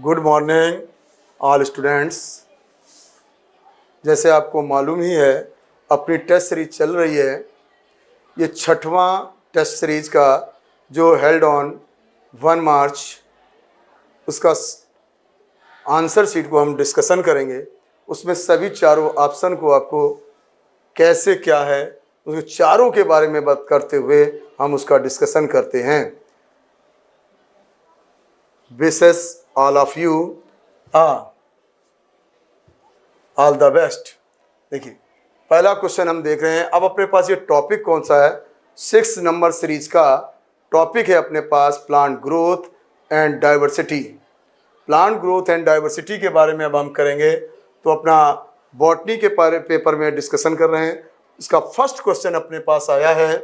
Good morning all students. जैसे आपको मालूम ही है अपनी टेस्ट सीरीज चल रही है। ये छठवां टेस्ट सीरीज का जो हेल्ड ऑन 1 मार्च उसका आंसर शीट को हम डिस्कशन करेंगे। उसमें सभी चारों ऑप्शन को आपको कैसे क्या है उसके चारों के बारे में बात करते हुए हम उसका डिस्कशन करते हैं। Wishes all of you all the best. देखिए पहला क्वेश्चन हम देख रहे हैं। अब अपने पास ये टॉपिक कौन सा है? 6 नंबर सीरीज का टॉपिक है अपने पास plant growth and diversity. Plant growth and diversity के बारे में अब हम करेंगे। तो अपना बॉटनी के पेपर में डिस्कशन कर रहे हैं। इसका फर्स्ट क्वेश्चन अपने पास आया है।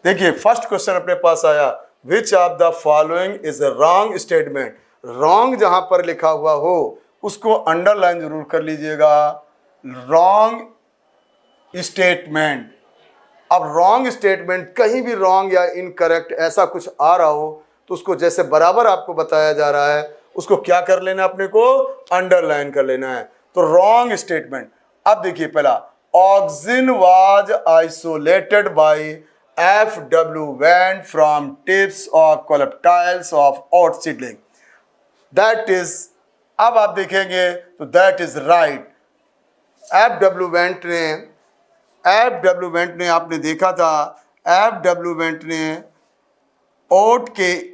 देखिए फर्स्ट क्वेश्चन अपने पास आया, विच of the following is a wrong statement. Wrong जहां पर लिखा हुआ हो उसको अंडरलाइन जरूर कर लीजिएगा। Wrong statement. अब रॉन्ग स्टेटमेंट कहीं भी रॉन्ग या इनकरेक्ट ऐसा कुछ आ रहा हो तो उसको जैसे बराबर आपको बताया जा रहा है उसको क्या कर लेना, अपने को अंडरलाइन कर लेना है। तो रॉन्ग स्टेटमेंट। अब देखिए पहला, auxin was isolated by FW went from tips of coleoptiles of oat seedling. That is, अब आप देखेंगे तो that is right. FW went ने आपने देखा था, FW went ने ओट के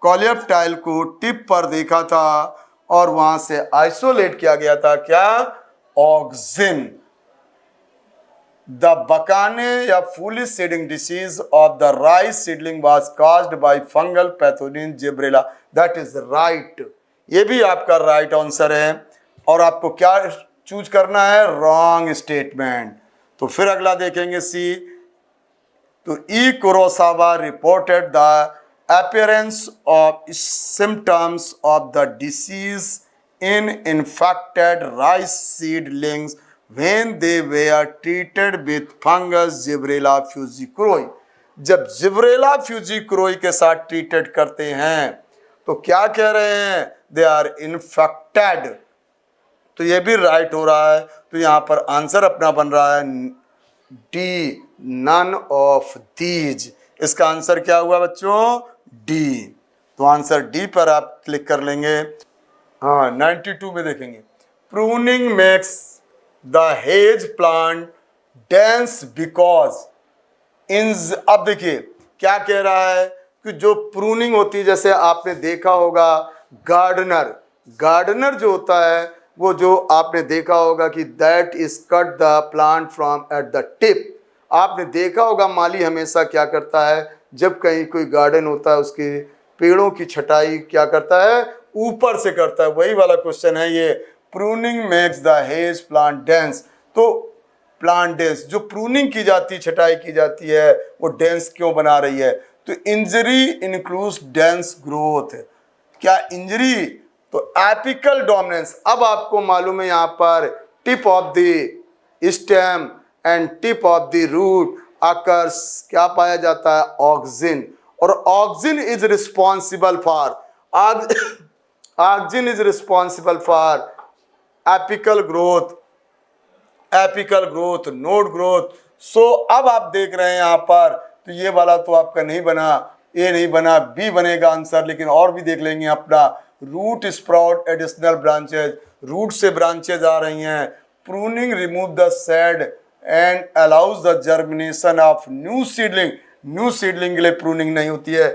कोलेप्टाइल को टिप पर देखा था और वहां से आइसोलेट किया गया था क्या? ऑक्सिन। The Bakane या foolish seeding disease of the rice seedling was caused by fungal pathogen Gibberella. That is right. ये भी आपका राइट आंसर है। और आपको क्या चूज करना है? Wrong statement. तो फिर अगला देखेंगे सी। तो E Kurosawa reported the appearance of symptoms of the disease in infected rice seedlings when they were treated with fungus Gibberella fusicroi. जब जिब्रेला फ्यूजिक्रोई के साथ ट्रीटेड करते हैं तो क्या कह रहे हैं? They are infected. तो ये भी राइट हो रहा है। तो यहाँ पर आंसर अपना बन रहा है डी, नन ऑफ दीज। इसका आंसर क्या हुआ बच्चों? डी। तो आंसर डी पर आप क्लिक कर लेंगे। 92 में देखेंगे, pruning makes the hedge plant dense because in. अब देखिए क्या कह रहा है कि जो प्रूनिंग होती है, जैसे आपने देखा होगा गार्डनर जो होता है वो जो आपने देखा होगा कि that is cut the plant from at the tip. आपने देखा होगा माली हमेशा क्या करता है, जब कहीं कोई गार्डन होता है उसके पेड़ों की छटाई क्या करता है? ऊपर से करता है। वही वाला क्वेश्चन है ये, pruning makes the hedge plant dense. तो प्लांट डेंस, जो प्रूनिंग की जाती है, छटाई की जाती है, वो डेंस क्यों बना रही है? तो इंजरी इंक्लूड्स डेंस ग्रोथ। क्या इंजरी? तो एपिकल डोमिनेंस। अब आपको मालूम है यहाँ पर tip of the stem and tip of the root occurs क्या पाया जाता है? ऑक्सिन। और auxin is responsible for auxin is responsible for apical growth, node growth. So अब आप देख रहे हैं यहाँ पर, तो ये वाला तो आपका नहीं बना, ए नहीं बना, बी बनेगा आंसर। लेकिन और भी देख लेंगे अपना, root sprout additional branches, root से ब्रांचेज आ रही हैं। Pruning remove the said and allows the germination of new seedling. New seedling के लिए प्रूनिंग नहीं होती है,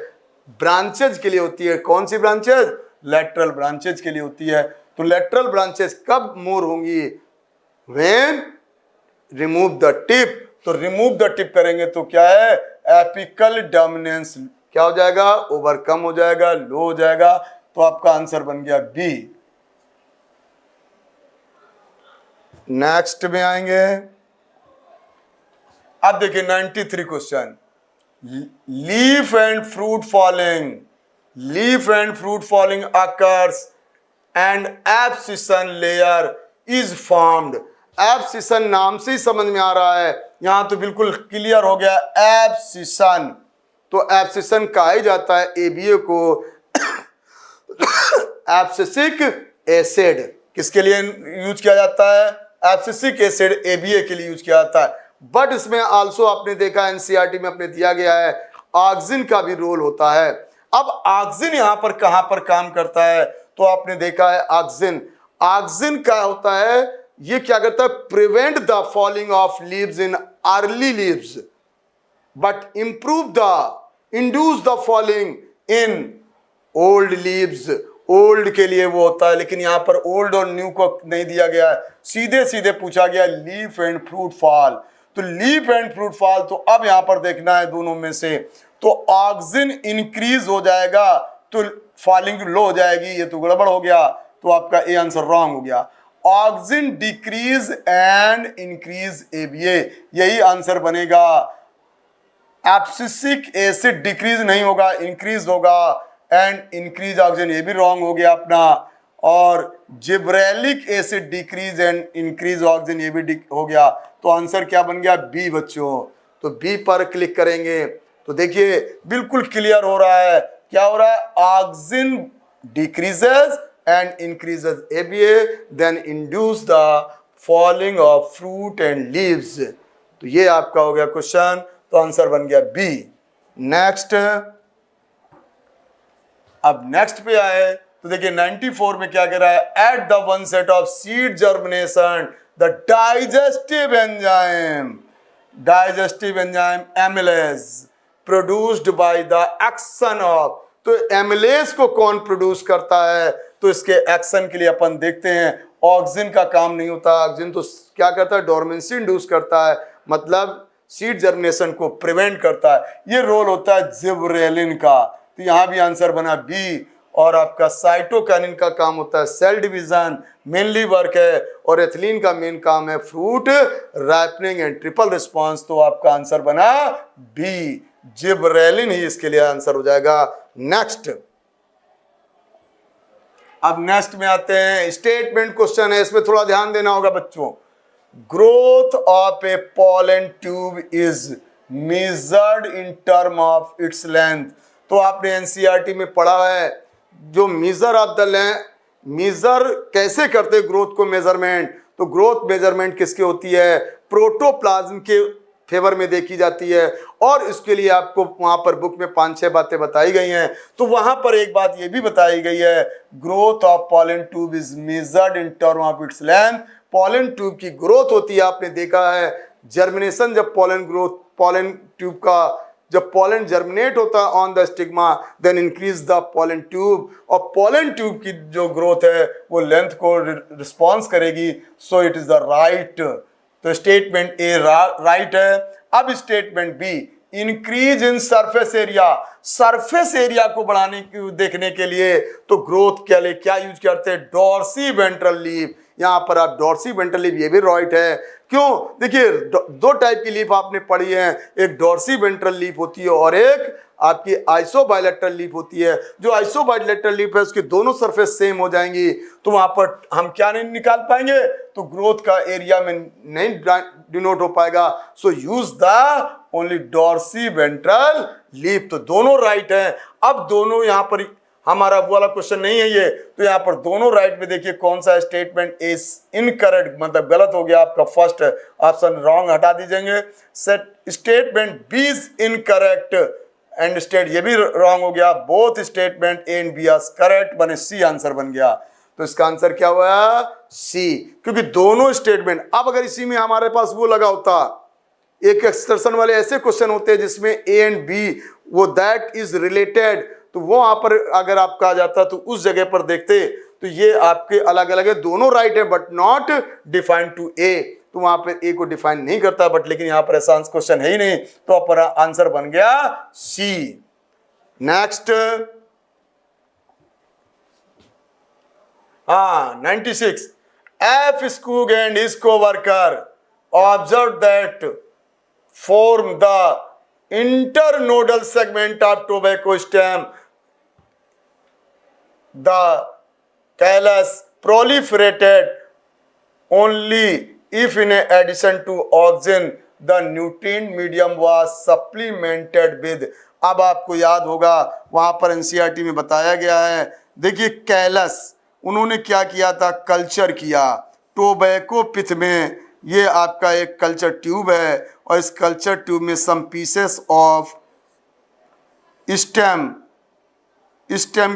ब्रांचेज के लिए होती है। कौन सी ब्रांचेज? लेटरल ब्रांचेज के लिए होती है। तो लेटरल ब्रांचेस कब मोर होंगी? When remove the tip. तो रिमूव द टिप करेंगे तो क्या है? एपिकल डोमिनेंस क्या हो जाएगा? ओवरकम हो जाएगा, लो हो जाएगा। तो आपका आंसर बन गया बी। नेक्स्ट में आएंगे। अब देखिए 93 question, leaf and fruit falling occurs and abscission layer is formed abscission नाम से ही समझ में आ रहा है, यहां तो बिल्कुल क्लियर हो गया एब्सिशन। तो एब्सिशन कहा ही जाता है एबीए को एब्सिसिक एसिड। किसके लिए यूज किया जाता है? एब्सिसिक एसिड एबीए के लिए यूज किया जाता है। बट इसमें आल्सो आपने देखा एनसीईआरटी में अपने दिया गया है ऑक्सिन का भी रोल होता है। अब ऑक्सिन यहां पर कहां पर काम करता है? तो आपने देखा है ऑक्सिन, ऑक्सिन क्या होता है? ये क्या करता है? Prevent the falling of leaves in early leaves but improve the induce the falling in old leaves. Old के लिए वो होता है, लेकिन यहां पर ओल्ड और न्यू को नहीं दिया गया है, सीधे सीधे पूछा गया लीफ एंड फ्रूट फॉल। तो लीफ एंड फ्रूट फॉल, तो अब यहां पर देखना है दोनों में से, तो ऑक्सिन इंक्रीज हो जाएगा तो फॉलिंग लो हो जाएगी, ये तो गड़बड़ हो गया, तो आपका ए आंसर रॉन्ग हो गया। Auxin decrease and increase ABA, यही आंसर बनेगा। एब्सिसिक एसिड डिक्रीज नहीं होगा, इंक्रीज होगा, एंड इंक्रीज ऑक्सीजन, ये भी रॉन्ग हो गया अपना। और gibberellic acid decrease and increase oxygen, ये भी हो गया। तो आंसर क्या बन गया? बी बच्चों। तो बी पर क्लिक करेंगे तो देखिए बिल्कुल क्लियर हो रहा है, क्या हो रहा है? Oxygen decreases and increases ABA then induce the falling of fruit and leaves. तो ये आपका हो गया क्वेश्चन, तो आंसर बन गया बी। नेक्स्ट, अब नेक्स्ट पे आए तो देखिए 94 में क्या कह रहा है? At the one set of seed germination the digestive enzyme amylase produced by the action of. तो एमिलेज को कौन प्रोड्यूस करता है? तो इसके एक्शन के लिए अपन देखते हैं, ऑक्सिन का काम नहीं होता। ऑक्सिन तो क्या करता है? डोरमेंसी इंड्यूस करता है, मतलब सीड जर्मिनेशन को प्रिवेंट करता है। ये रोल होता है जिब्रेलिन का, तो यहां भी आंसर बना बी। और आपका साइटोकाइनिन का काम होता है सेल डिवीजन, मेनली वर्क है, और एथिलीन का मेन काम है fruit ripening and triple response. तो आपका आंसर बना बी, जिब्रेलिन ही इसके लिए आंसर हो जाएगा। नेक्स्ट, अब नेक्स्ट में आते हैं, स्टेटमेंट क्वेश्चन है, इसमें थोड़ा ध्यान देना होगा बच्चों। Growth of a pollen tube is measured in term of its length. तो आपने एनसीईआरटी में पढ़ा है, जो measure of the length, measure कैसे करते ग्रोथ को मेजरमेंट? तो ग्रोथ मेजरमेंट किसकी होती है? प्रोटोप्लाज्म के फेवर में देखी जाती है, और इसके लिए आपको वहां पर बुक में 5-6 बातें बताई गई हैं। तो वहां पर एक बात ये भी बताई गई है, growth of pollen tube is measured in term of its length. Pollen tube की ग्रोथ होती है, आपने देखा है जर्मिनेशन, जब पॉलन ट्यूब का जब पॉलन जर्मिनेट होता है on the stigma then increase the pollen tube, और पॉलन ट्यूब की जो ग्रोथ है वो लेंथ को रिस्पॉन्स करेगी। So it is the right. तो स्टेटमेंट ए राइट है। अब statement B, increase in surface area, surface area को बढ़ाने की देखने के लिए तो ग्रोथ के लिए क्या यूज करते हैं? Dorsiventral leaf. यहां पर आप डॉर्सी वेंट्रल लीफ, ये भी राइट है। क्यों? देखिए दो टाइप की लीफ आपने पढ़ी है, एक डॉर्सी वेंट्रल लीफ होती है और एक आपकी आइसोबाइलेटरल लीफ होती है। जो आइसोबाइलेटरल लीफ है उसकी दोनों सरफेस सेम हो जाएंगी, तो वहां पर हम क्या नहीं निकाल पाएंगे? तो ग्रोथ का एरिया में नहीं डिनोट हो पाएगा। So use the only dorsiventral leaf. तो दोनों राइट है। अब दोनों यहां पर हमारा वो वाला क्वेश्चन नहीं है ये, तो यहाँ पर दोनों राइट में देखिए कौन सा स्टेटमेंट इज इनकरेक्ट, मतलब गलत हो गया आपका। फर्स्ट ऑप्शन रॉन्ग हटा दीजिएंगे। Statement B is incorrect and state, ये भी रॉन्ग हो गया। Both statement A and B are correct, बने सी आंसर बन गया। तो इसका आंसर क्या हुआ? सी, क्योंकि दोनों स्टेटमेंट। अब अगर इसी में हमारे पास वो लगा होता, एक एक्सटर्शन वाले ऐसे क्वेश्चन होते हैं जिसमें ए एंड बी वो दैट इज रिलेटेड, तो वो वहां पर अगर आपका आ जाता तो उस जगह पर देखते तो ये आपके अलग अलग है, दोनों राइट है बट नॉट डिफाइंड टू ए। तो वहां पर ए को डिफाइन नहीं करता, बट लेकिन यहां पर ऐसा क्वेश्चन है ही नहीं, तो अपना आंसर बन गया C. Next, 96, F Skoog and his coworker observe that form the internodal segment of tobacco stem. The callus proliferated only if in addition to oxygen the nutrient medium was supplemented with. अब आपको याद होगा वहां पर NCERT में बताया गया है। देखिए कैलस उन्होंने क्या किया था, कल्चर किया टोबैको पिथ में। ये आपका एक कल्चर ट्यूब है और इस कल्चर ट्यूब में सम पीसेस ऑफ स्टेम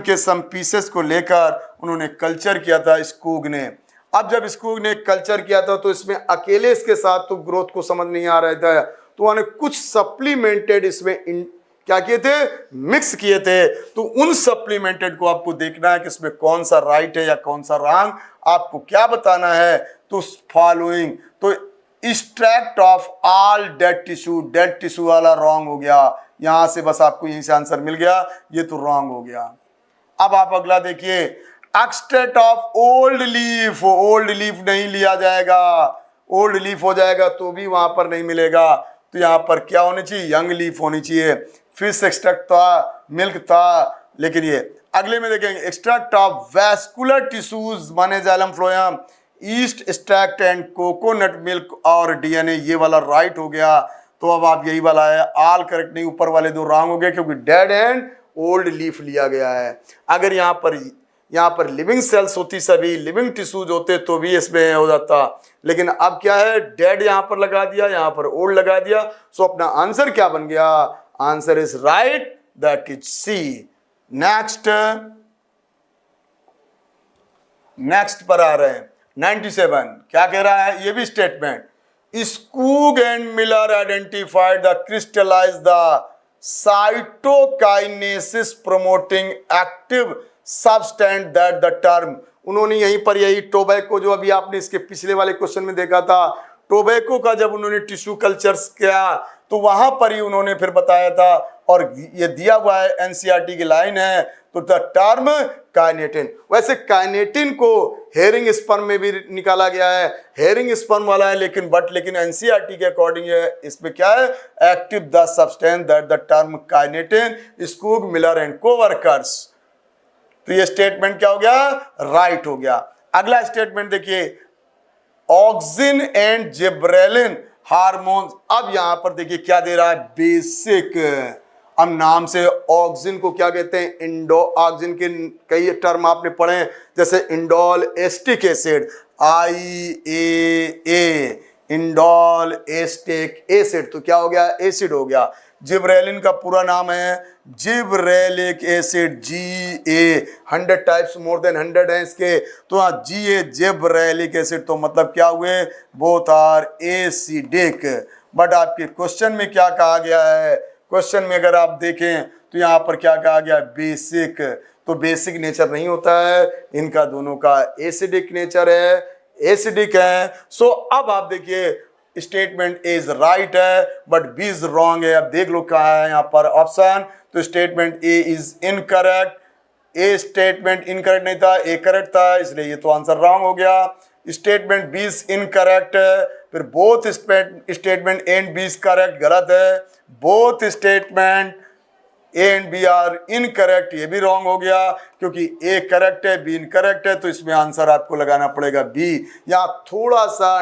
के सम पीसेस को लेकर उन्होंने कल्चर किया था स्कूग ने। अब जब स्कूग ने कल्चर किया था तो इसमें अकेले इसके साथ तो ग्रोथ को समझ नहीं आ रहा था, तो उन्होंने कुछ सप्लीमेंटेड इसमें क्या किए थे, मिक्स किए थे। तो उन सप्लीमेंटेड को आपको देखना है कि इसमें कौन सा राइट है या कौन सा रॉन्ग, आपको क्या बताना है। तो फॉलोइंग, तो extract of all dead tissue वाला रॉन्ग हो गया, यहां से बस आपको यहीं से आंसर मिल गया, ये तो रॉन्ग हो गया। अब आप अगला देखिए, extract of old leaf, old leaf नहीं लिया जाएगा, ओल्ड लीफ हो जाएगा तो भी वहां पर नहीं मिलेगा। तो यहाँ पर क्या होनी चाहिए, यंग लीफ होनी चाहिए। फिश एक्सट्रैक्ट था, मिल्क था, लेकिन ये अगले में देखेंगे एक्सट्रैक्ट ऑफ वैस्कुलर टिश्यूज माने xylem phloem, east extract and coconut milk और डीएनए, ये वाला राइट हो गया। तो अब आप यही वाला है, ऑल करेक्ट नहीं, ऊपर वाले दो रॉन्ग हो गए क्योंकि डेड एंड ओल्ड लीफ लिया गया है। अगर यहाँ पर लिविंग सेल्स होती, सभी लिविंग टिश्यूज होते तो भी इसमें हो जाता, लेकिन अब क्या है, डेड यहाँ पर लगा दिया, यहाँ पर ओल्ड लगा दिया। सो अपना आंसर क्या बन गया, answer is right, that is C. Next पर आ रहे हैं 97, क्या कह रहा है, ये भी statement, Skoog and Miller identified the crystallize the cytokinesis promoting active substance that the term. उन्होंने यहीं पर यही टोबैको, जो अभी आपने इसके पिछले वाले क्वेश्चन में देखा था, टोबैको का जब उन्होंने टिश्यू कल्चर्स किया तो वहां पर ही उन्होंने फिर बताया था, और ये दिया हुआ है एनसीईआरटी की लाइन है, तो द टर्म काइनेटिन। वैसे काइनेटिन को हेरिंग स्पर्म में भी निकाला गया है, हेरिंग स्पर्म वाला है, लेकिन एनसीईआरटी के अकॉर्डिंग इसमें क्या है, active the substance that the term kinetin, Skoog Miller and coworkers. तो ये स्टेटमेंट क्या हो गया, राइट हो गया। अगला स्टेटमेंट देखिए, ऑक्सिन एंड जिब्रेलिन हार्मोन्स। अब यहां पर देखिए क्या दे रहा है, बेसिक। अब नाम से ऑक्सिन को क्या कहते हैं, इंडो, ऑक्सिन के कई टर्म आपने पढ़े हैं, जैसे indole acetic acid, IAA, indole acetic acid, तो क्या हो गया, एसिड हो गया। जिब्रेलिन का पूरा नाम है gibberellic acid, GA, 100 types, more than 100 है इसके, तो GA जिब्रेलिक एसिड, तो मतलब क्या हुए, बोथ आर एसिडिक। बट आपके क्वेश्चन में क्या कहा गया है, क्वेश्चन में अगर आप देखें तो यहाँ पर क्या कहा गया, बेसिक। तो बेसिक नेचर नहीं होता है, इनका दोनों का एसिडिक नेचर है, एसिडिक है। सो अब आप देखिए स्टेटमेंट इज राइट है बट बी इज रॉन्ग है। अब देख लो कहा है यहाँ पर ऑप्शन, तो statement A is incorrect, A statement incorrect नहीं था, ए करेक्ट था, इसलिए ये तो आंसर रॉन्ग हो गया। स्टेटमेंट बी इज इनकरेक्ट है, फिर both statement A and B is correct, गलत है। Both statement A and B are incorrect, ये भी रॉन्ग हो गया क्योंकि ए करेक्ट है, बी इनकरेक्ट है, तो इसमें आंसर आपको लगाना पड़ेगा बी। यहाँ थोड़ा सा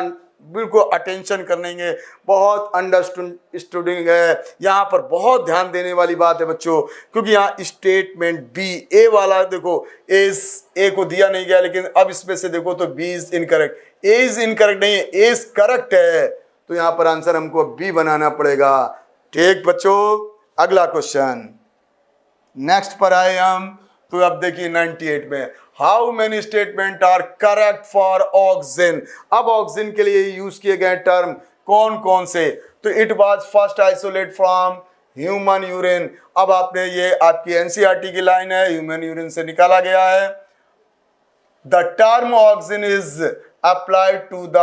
बिल्कुल अटेंशन करेंगे, बहुत अंडरस्टूडिंग है, यहाँ पर बहुत ध्यान देने वाली बात है बच्चों, क्योंकि यहाँ स्टेटमेंट बी, ए वाला देखो ए को दिया नहीं गया, लेकिन अब इसमें से देखो तो B is incorrect, A is incorrect नहीं है, ए इज करेक्ट है, तो यहाँ पर आंसर हमको बी बनाना पड़ेगा। ठीक बच्चों, अगला क्वेश्चन नेक्स्ट पर आए हम, तो अब देखिए 98 में, how many statement are correct for auxin. अब ऑक्सिन के लिए यूज किए गए टर्म कौन कौन से, तो it was first isolate from human urine. अब आपने ये आपकी एनसीईआरटी की लाइन है, ह्यूमन यूरिन से निकाला गया है। The term auxin is applied to the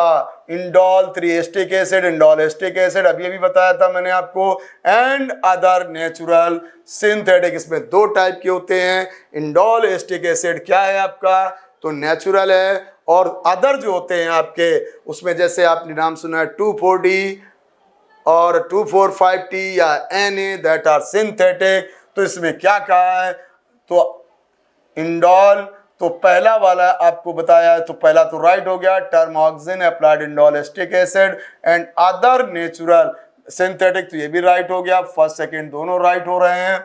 indole 3 acetic acid, indole acetic acid अभी अभी बताया था मैंने आपको, एंड अदर नेचुरल सिंथेटिक। इसमें दो टाइप के होते हैं, इंडोल एस्टिक एसिड क्या है आपका, तो नेचुरल है, और अदर जो होते हैं आपके उसमें जैसे आपने नाम सुना है 2,4-D और 2,4,5-T या Na, दैट आर सिंथेटिक। तो इसमें क्या कहा है, तो इंडोल तो पहला वाला आपको बताया है, तो पहला तो राइट हो गया, टर्मोक्सिन applied indole acetic acid and other natural synthetic, तो ये भी राइट हो गया, फर्स्ट सेकंड दोनों राइट हो रहे हैं।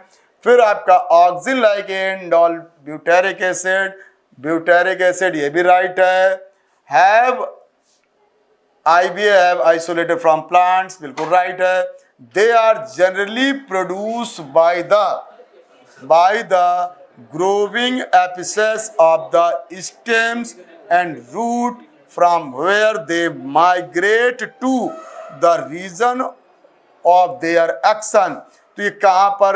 फिर आपका auxin ligand indole butyric acid ये भी राइट है। IBA आइसोलेटेड फ्रॉम प्लांट्स, बिल्कुल राइट है। They are generally produce by the growing apices of the stems and root from where they migrate to the region of their action। तो ये कहाँ पर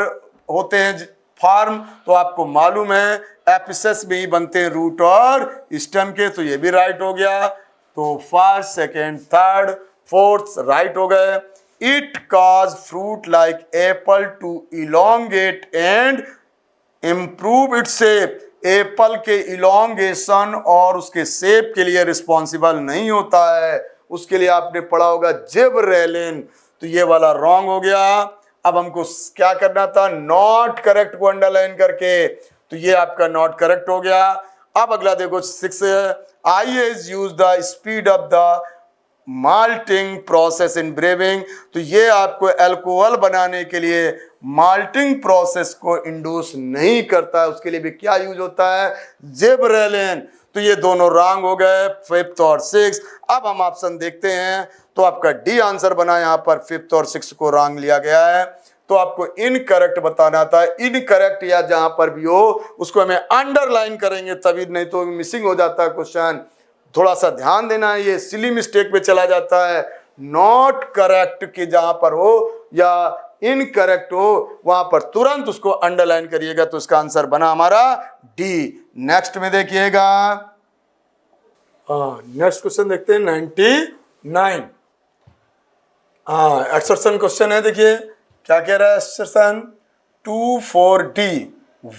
होते हैं फार्म, तो आपको मालूम है एपिसेस में ही बनते हैं रूट और स्टेम के, तो ये भी राइट हो गया। तो first second third fourth right हो गए। It cause fruit like apple to elongate and improve it shape. Apple के इलोंगेशन और उसके शेप के लिए रिस्पॉन्सिबल नहीं होता है, उसके लिए आपने पढ़ा होगा जिबरेलिन, तो ये वाला रॉन्ग हो गया। अब हमको क्या करना था, नॉट करेक्ट को अंडरलाइन करके, तो ये आपका नॉट करेक्ट हो गया। अब अगला देखो 6, I is use the speed of the malting process in brewing, तो ये आपको अल्कोहल बनाने के लिए माल्टिंग प्रोसेस को इंड्यूस नहीं करता है, उसके लिए भी क्या यूज होता है, जिबरेलिन। तो ये दोनों रॉन्ग हो गए, 5th और 6th। अब हम ऑप्शन देखते हैं, तो आपका डी आंसर बना, यहाँ पर 5th और 6th को रॉन्ग लिया गया है, तो आपको इनकरेक्ट बताना था। इनकरेक्ट या जहां पर भी हो उसको हमें अंडरलाइन करेंगे तभी, नहीं तो मिसिंग हो जाता है क्वेश्चन। थोड़ा सा ध्यान देना है, ये सिली मिस्टेक पे चला जाता है। नॉट करेक्ट के जहां पर हो या इनकरेक्ट हो वहां पर तुरंत उसको अंडरलाइन करिएगा, तो इसका आंसर बना हमारा डी। नेक्स्ट में देखिएगा, नेक्स्ट क्वेश्चन देखते हैं 99। एक्सरसन क्वेश्चन है, देखिए क्या कह रहा है एक्सरसन। 2,4-D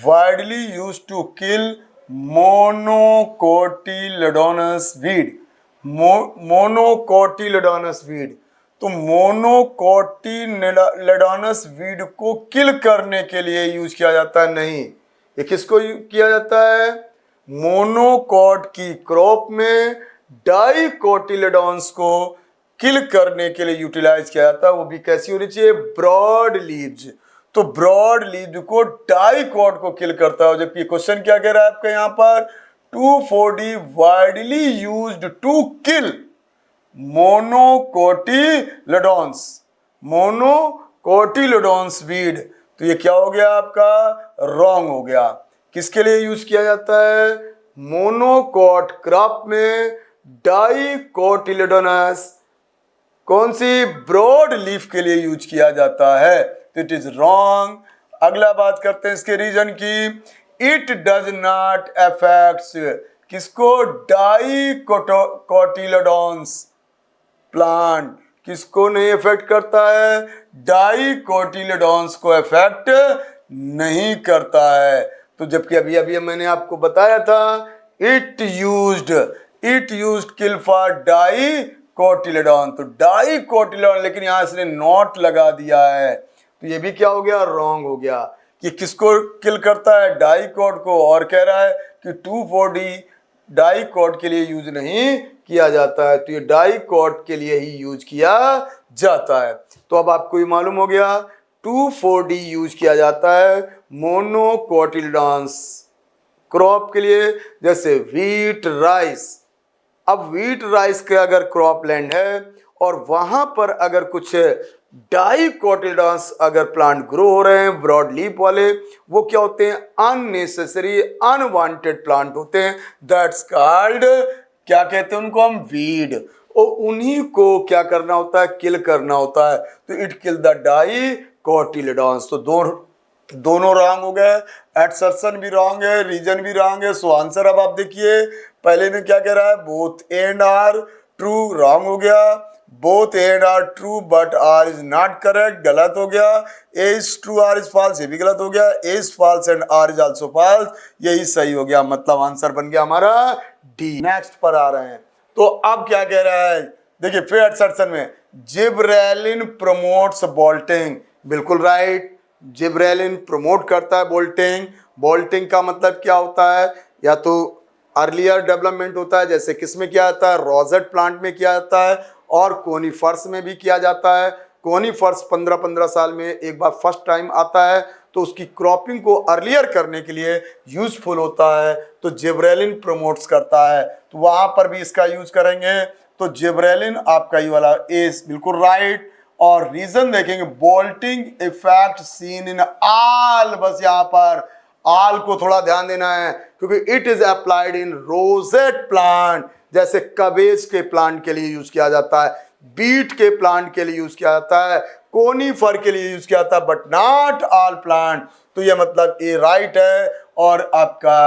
widely use to kill monocotyledonous weed. Monocotyledonous weed, तो मोनोकोटिलेडोनस वीड को किल करने के लिए यूज किया जाता है, नहीं, ये किसको किया जाता है, मोनोकोट की क्रॉप में डाइकोटिलेडोन्स को किल करने के लिए यूटिलाइज किया जाता है, वो भी कैसी होनी चाहिए, ब्रॉड लीव्स। तो ब्रॉड लीव्स को डाइकोट को किल करता है, जबकि क्वेश्चन क्या कह रहा है आपका यहाँ पर, 2,4-D widely used to kill monocotyledons weed, तो ये क्या हो गया आपका, रॉन्ग हो गया। किसके लिए यूज किया जाता है, मोनोकोट क्रॉप में डाइकोटिलेडोनस कौन सी, ब्रॉड लीफ के लिए यूज किया जाता है, तो इट इज रॉन्ग। अगला बात करते हैं इसके रीजन की। इट डज नॉट अफेक्ट्स किसको, डाइकोटिलेडोन्स प्लांट, किसको नहीं इफेक्ट करता है, डाइकोटिलेडोन्स को इफेक्ट नहीं करता है। तो जबकि अभी अभी मैंने आपको बताया था इट यूज्ड किल फॉर डाइकोटिलेडोन, तो डाइकोटिलेडोन, लेकिन यहां इसने नॉट लगा दिया है, तो ये भी क्या हो गया, रॉन्ग हो गया। कि किसको किल करता है, डाइकोट को, और कह रहा है कि 2,4-D डाइकोट के लिए यूज नहीं किया जाता है, तो ये डाइकोट के लिए ही यूज किया जाता है। तो अब आपको ये मालूम हो गया 2,4-D यूज किया जाता है मोनोकोटिलेडोन्स क्रॉप के लिए, जैसे व्हीट राइस। अब व्हीट राइस के अगर क्रॉप लैंड है और वहां पर अगर कुछ डाइकोटिलेडोन्स अगर प्लांट ग्रो हो रहे हैं ब्रॉड लीफ वाले, वो क्या होते हैं, अननेसेसरी अनवांटेड प्लांट होते हैं, दैट्स कॉल्ड, क्या कहते हैं उनको हम, वीड। और उन्हीं को क्या करना होता है, किल करना होता है, तो इट किल द डाइकोटिलेडोन्स। तो दोनों रॉन्ग हो गए, एडसर्शन भी रॉन्ग है, रीजन भी रॉन्ग है। सो आंसर अब आप देखिए, पहले में क्या कह रहा है, both and R true, wrong हो गया। Both and R true but R is not correct, गलत हो गया। A is true R is false, ये भी गलत हो गया। A is false and R is also false, यही सही हो गया, मतलब आंसर बन गया हमारा डी। नेक्स्ट पर आ रहे हैं, तो अब क्या कह रहा है, देखिए फिर एडसर्शन में, जिब्रेलिन प्रमोट्स बोल्टिंग, बिल्कुल राइट, जिब्रेलिन प्रमोट करता है बोल्टिंग। बोल्टिंग का मतलब क्या होता है, या तो अर्लियर डेवलपमेंट होता है, जैसे किस में किया जाता है, रोजेट प्लांट में किया जाता है, और कोनीफर्स में भी किया जाता है। कोनीफर्स 15-15 साल में एक बार फर्स्ट टाइम आता है, तो उसकी क्रॉपिंग को अर्लियर करने के लिए यूजफुल होता है, तो जिब्रेलिन प्रमोट्स करता है, तो वहां पर भी इसका यूज करेंगे। तो जिब्रेलिन आपका ये वाला ए बिल्कुल राइट। और रीजन देखेंगे, बोल्टिंग इफेक्ट सीन इन आल, बस यहां पर आल को थोड़ा ध्यान देना है, क्योंकि it is applied in rosette plant, जैसे कबेज के प्लांट के लिए यूज किया जाता है, बीट के प्लांट के लिए यूज किया जाता है, कोनीफर के लिए यूज किया जाता है, बट नॉट ऑल प्लांट। तो ये मतलब ए राइट है और आपका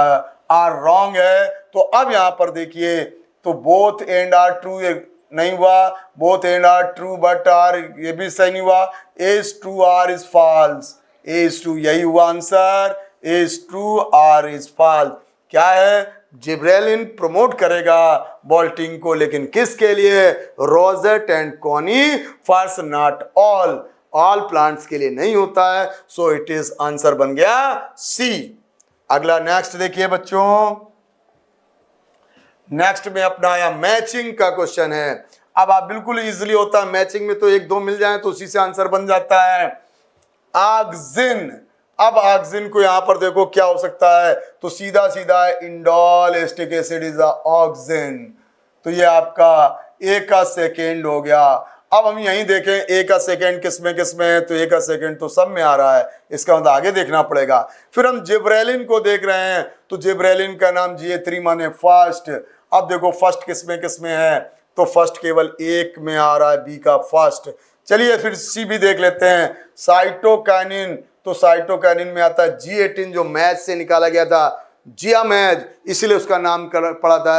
आर रॉन्ग है। तो अब यहां पर देखिए, तो बोथ एंड आर ट्रू नहीं हुआ, both and R true but R ये भी सही नहीं हुआ, A is true R is false, A is true यही हुआ answer, A is true R is false. क्या है, जिब्रेलिन प्रमोट करेगा बोल्टिंग को, लेकिन किसके लिए, rosette and conifers, not all, all plants के लिए नहीं होता है। सो इट इज आंसर बन गया सी। अगला नेक्स्ट देखिए बच्चों, नेक्स्ट में अपना आया मैचिंग का क्वेश्चन है। अब आप बिल्कुल इजीली होता है मैचिंग में, तो एक दो मिल जाए तो उसी से आंसर बन जाता है। ऑक्सिन, अब ऑक्सिन को यहां पर देखो क्या हो सकता है, तो सीधा सीधा indole acetic acid is auxin, तो ये आपका ए का सेकेंड हो गया। अब हम यहीं देखें ए का सेकेंड किसमें किसमें है, तो ए का सेकेंड तो सब में आ रहा है, इसका मतलब आगे देखना पड़ेगा। फिर हम जिब्रेलिन को देख रहे हैं, तो जिब्रेलिन का नाम Ga3 माने फर्स्ट। अब देखो फर्स्ट किसमें किसमें है, तो फर्स्ट केवल एक में आ रहा है, बी का फर्स्ट। चलिए फिर सी भी देख लेते हैं, साइटोकाइनिन, तो साइटोकाइनिन में आता है G18 जो मैच से निकाला गया था, जियामैज, इसीलिए उसका नाम पड़ा था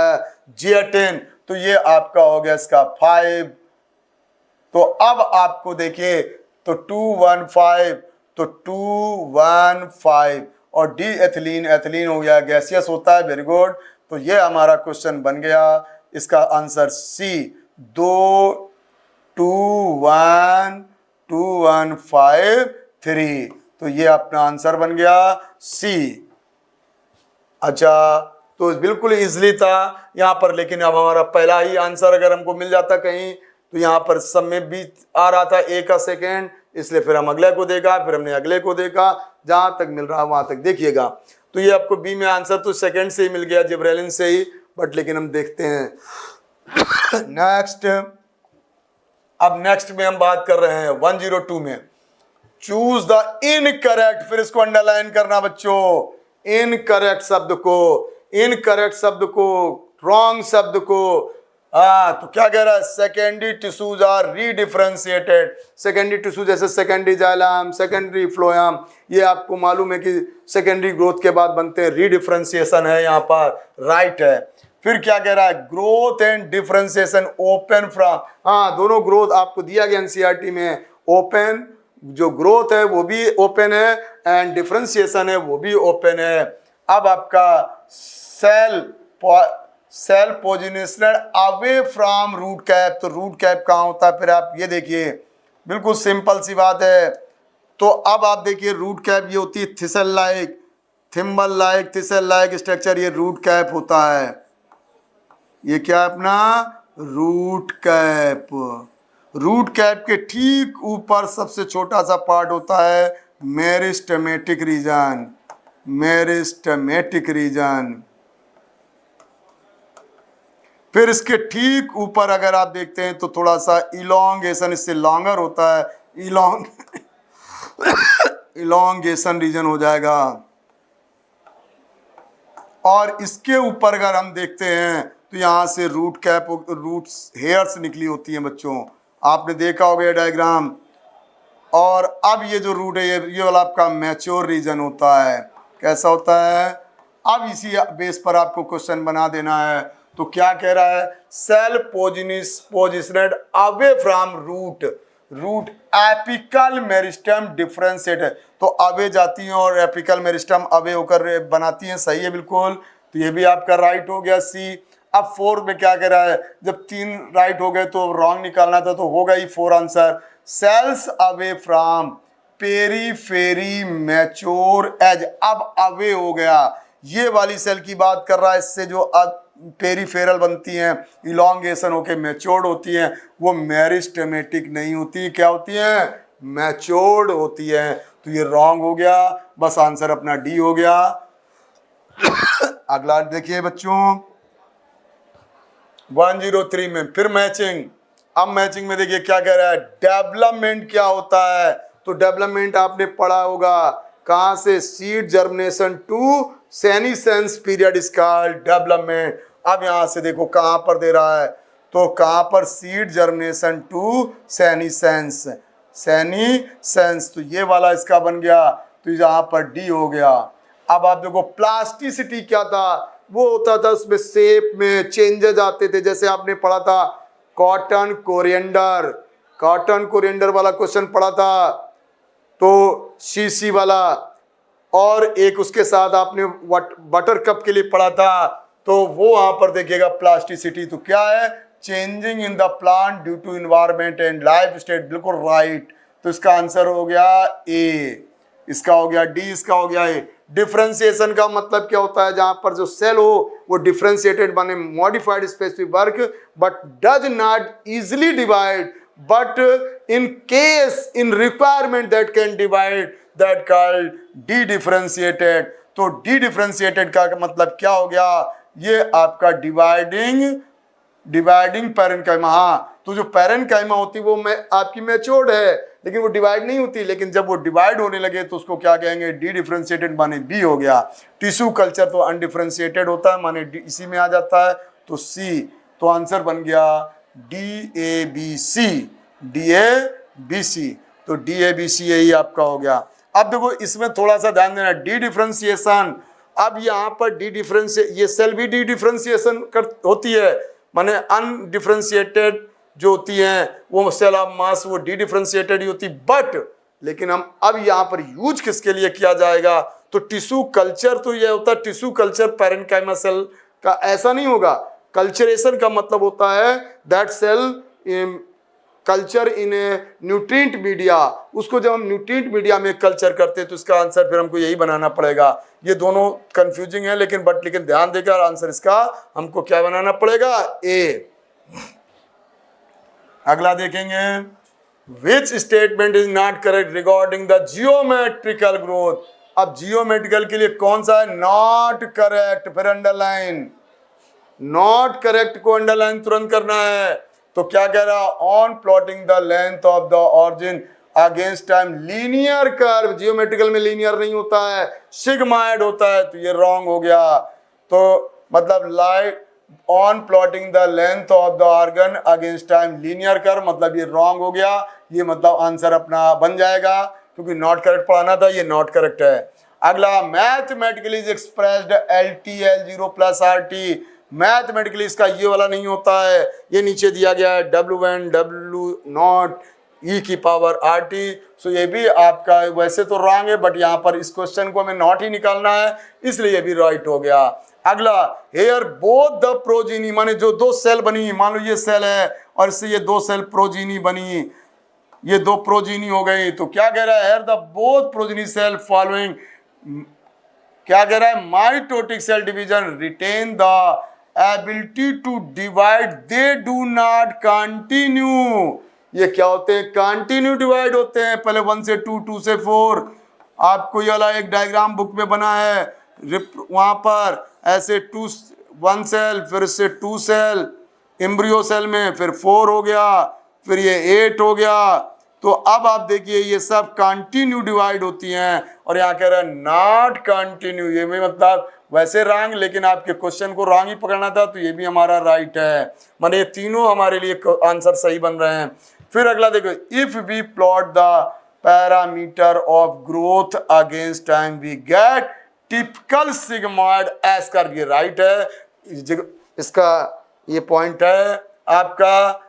G18, तो ये आपका हो गया इसका 5। तो अब आपको देखिए, तो 215, तो 215 और डी एथिलीन, एथिलीन हो गया गैसियस होता है, वेरी गुड। तो ये हमारा क्वेश्चन बन गया, इसका आंसर सी, 2 2 1 2 1 5 3, तो ये अपना आंसर बन गया सी। अच्छा, तो बिल्कुल इजली था यहाँ पर, लेकिन अब हमारा पहला ही आंसर अगर हमको मिल जाता कहीं, तो यहाँ पर सब में भी आ रहा था ए का सेकेंड, इसलिए फिर हम अगले को देखा, फिर हमने अगले को देखा, जहां तक मिल रहा वहां तक देखिएगा। तो ये आपको बी में आंसर तो सेकेंड से ही मिल गया, जिब्रेलिन से ही, बट लेकिन हम देखते हैं नेक्स्ट। अब नेक्स्ट में हम बात कर रहे हैं 102 में, चूज द इनकरेक्ट, फिर इसको अंडरलाइन करना बच्चों, इनकरेक्ट शब्द को, इनकरेक्ट शब्द को, रॉन्ग शब्द को। तो क्या कह रहा है, secondary tissues are redifferentiated, secondary tissue जैसे सेकेंडरी जाइलम, सेकेंडरी फ्लोएम, ये आपको मालूम है कि सेकेंडरी ग्रोथ के बाद बनते हैं, रीडिफरेंशिएशन है यहाँ पर, राइट है। फिर क्या कह रहा है, growth and differentiation open from, दोनों ग्रोथ आपको दिया गया एनसीईआरटी में, ओपन जो ग्रोथ है वो भी ओपन है, एंड डिफरेंशिएशन है वो भी ओपन है। अब आपका cell positioned away from root cap, तो रूट कैप कहाँ होता है, फिर आप ये देखिए, बिल्कुल सिंपल सी बात है। तो अब आप देखिए रूट कैप ये होती है thistle like, thimble like, thistle like structure, ये रूट कैप होता है। ये क्या अपना रूट कैप, रूट कैप के ठीक ऊपर सबसे छोटा सा पार्ट होता है मेरिस्टेमेटिक रीजन, मेरिस्टेमेटिक रीजन। फिर इसके ठीक ऊपर अगर आप देखते हैं तो थोड़ा सा इलोंगेशन, इससे लॉन्गर होता है, इलोंगेशन रीजन हो जाएगा। और इसके ऊपर अगर हम देखते हैं तो यहाँ से रूट कैप, रूट हेयर्स निकली होती हैं बच्चों, आपने देखा होगा ये डायग्राम। और अब ये जो रूट है ये वाला आपका मैच्योर रीजन होता है, कैसा होता है। अब इसी बेस पर आपको क्वेश्चन बना देना है। तो क्या कह रहा है, cell positioned away from root, root apical meristem differentiate है, तो अवे जाती हैं और एपिकल मेरिस्टम अवे होकर बनाती हैं, सही है बिल्कुल। तो ये भी आपका राइट हो गया सी। अब 4 में क्या कह रहा है, जब 3 राइट हो गए तो रॉन्ग निकालना था, तो होगा ही 4 answer. Cells away from periphery mature edge, अब अवे हो गया, ये वाली सेल की बात कर रहा है, इससे जो अब पेरीफेरल बनती हैं, इलोंगेशन होके मैच्योर्ड होती हैं, वो मेरिस्टेमेटिक नहीं होती, क्या होती हैं? मैच्योर्ड होती है। तो ये रॉन्ग हो गया, बस आंसर अपना डी हो गया। अगला देखिए बच्चों 103 में फिर मैचिंग। अब मैचिंग में देखिए क्या कह रहा है, डेवलपमेंट क्या होता है। तो डेवलपमेंट आपने पढ़ा होगा, कहां से? Seed germination to senescence period is called development. अब यहां से देखो कहां पर दे रहा है, तो कहां पर? सीड जर्मिनेशन टू सेनीसेंस, सेनीसेंस, तो ये वाला इसका बन गया, तो यहाँ पर डी हो गया। अब आप देखो प्लास्टिसिटी क्या था, वो होता था उसमें शेप में चेंजेस आते थे, जैसे आपने पढ़ा था कॉटन कोरिएंडर, कॉटन कोरिएंडर वाला क्वेश्चन पढ़ा था, तो सीसी वाला, और एक उसके साथ आपने बटर कप के लिए पढ़ा था, तो वो वहां पर देखिएगा प्लास्टिसिटी, तो क्या है? Changing in the plant due to environment and life state, बिल्कुल राइट। तो इसका आंसर हो गया ए, इसका हो गया डी, इसका हो गया ए। डिफरेंशिएशन का मतलब क्या होता है? जहां पर जो सेल हो वो डिफरेंशिएटेड माने modified specific work but does not easily divide, but in case in requirement that can divide, that called D differentiated. तो डी डिफरेंशिएटेड का मतलब क्या हो गया? ये आपका डिवाइडिंग पैरेन्काइमा। हाँ, तो जो पैरेन्काइमा होती है वो आपकी मैच्योर्ड है, लेकिन वो डिवाइड नहीं होती, लेकिन जब वो डिवाइड होने लगे तो उसको क्या कहेंगे? डी डिफरेंशिएटेड, माने बी हो गया। टिश्यू कल्चर तो अनडिफरेंशिएटेड होता है, माने डी इसी में आ जाता है, तो सी। तो आंसर बन गया D A B C, D A B C, तो डी ए बी सी यही आपका हो गया। अब देखो इसमें थोड़ा सा ध्यान देना, डी डिफरेंशिएशन। अब यहाँ पर डी डिफरेंशिए, ये सेल भी डी डिफरेंशिएशन होती है, माने अनडिफरेंशिएटेड जो होती हैं वो सेल ऑफ मास, वो डी डिफरेंशिएटेड ही होती, बट लेकिन हम अब यहाँ पर यूज किसके लिए किया जाएगा? तो टिश्यू कल्चर, तो ये होता है टिश्यू कल्चर पैरेन्काइमा सेल का, ऐसा नहीं होगा। कल्चरेशन का मतलब होता है that cell culture in a nutrient media, उसको जब हम न्यूट्रिएंट मीडिया में कल्चर करते हैं तो इसका आंसर फिर हमको यही बनाना पड़ेगा। ये दोनों कंफ्यूजिंग है, लेकिन ध्यान देकर आंसर इसका हमको क्या बनाना पड़ेगा? ए। अगला देखेंगे, which statement is not correct regarding the geometrical growth. अब जियोमेट्रिकल के लिए कौन सा है? नॉट करेक्ट, फिर अंडरलाइन, नॉट करेक्ट को अंडरलाइन तुरंत करना है। तो क्या कह रहा? On plotting the length of the origin against time linear curve, geometrical में लीनियर नहीं होता है, सिग्माइड होता है, तो ये रॉन्ग हो गया। तो मतलब light on plotting the length of the organ against time linear curve, मतलब ये रॉन्ग हो गया। ये मतलब आंसर अपना बन जाएगा, क्योंकि नॉट करेक्ट पढ़ाना था, ये नॉट करेक्ट है। अगला, mathematically is expressed LT plus RT। Mathematically इसका ये वाला नहीं होता है, ये नीचे दिया गया है W1 W0 e की पावर RT। सो ये भी आपका वैसे तो रॉन्ग है, बट यहाँ पर इस क्वेश्चन को हमें नॉट ही निकालना है, इसलिए ये भी राइट हो गया। अगला, हेयर बोथ द प्रोजीनी, माने जो दो सेल बनी, मान लो ये सेल है और इससे ये दो सेल प्रोजीनी बनी, ये दो प्रोजीनी हो गई, तो क्या कह रहा है? Here the both progeny cell following, क्या कह रहा है? Mitotic cell division retain the ability to divide, they do not continue. ये क्या होते हैं? कंटिन्यू डिवाइड होते हैं, पहले 1 से 2, 2 से 4। आपको ये वाला एक डायग्राम बुक में बना है, वहां पर ऐसे 1 सेल, फिर से 2 सेल एम्ब्रियो सेल में, फिर 4 हो गया, फिर ये 8 हो गया। तो अब आप देखिए ये सब कंटिन्यू डिवाइड होती हैं, और यहाँ कह रहा है नॉट कंटिन्यू। ये भी मतलब वैसे रॉन्ग, लेकिन आपके क्वेश्चन को रॉन्ग ही पकड़ना था, तो ये भी हमारा राइट है, माने ये तीनों हमारे लिए आंसर सही बन रहे हैं। फिर अगला देखो, if we plot the parameter of growth against time we get typical sigmoid S curve, ये राइट है, इसका ये पॉइंट है आपका।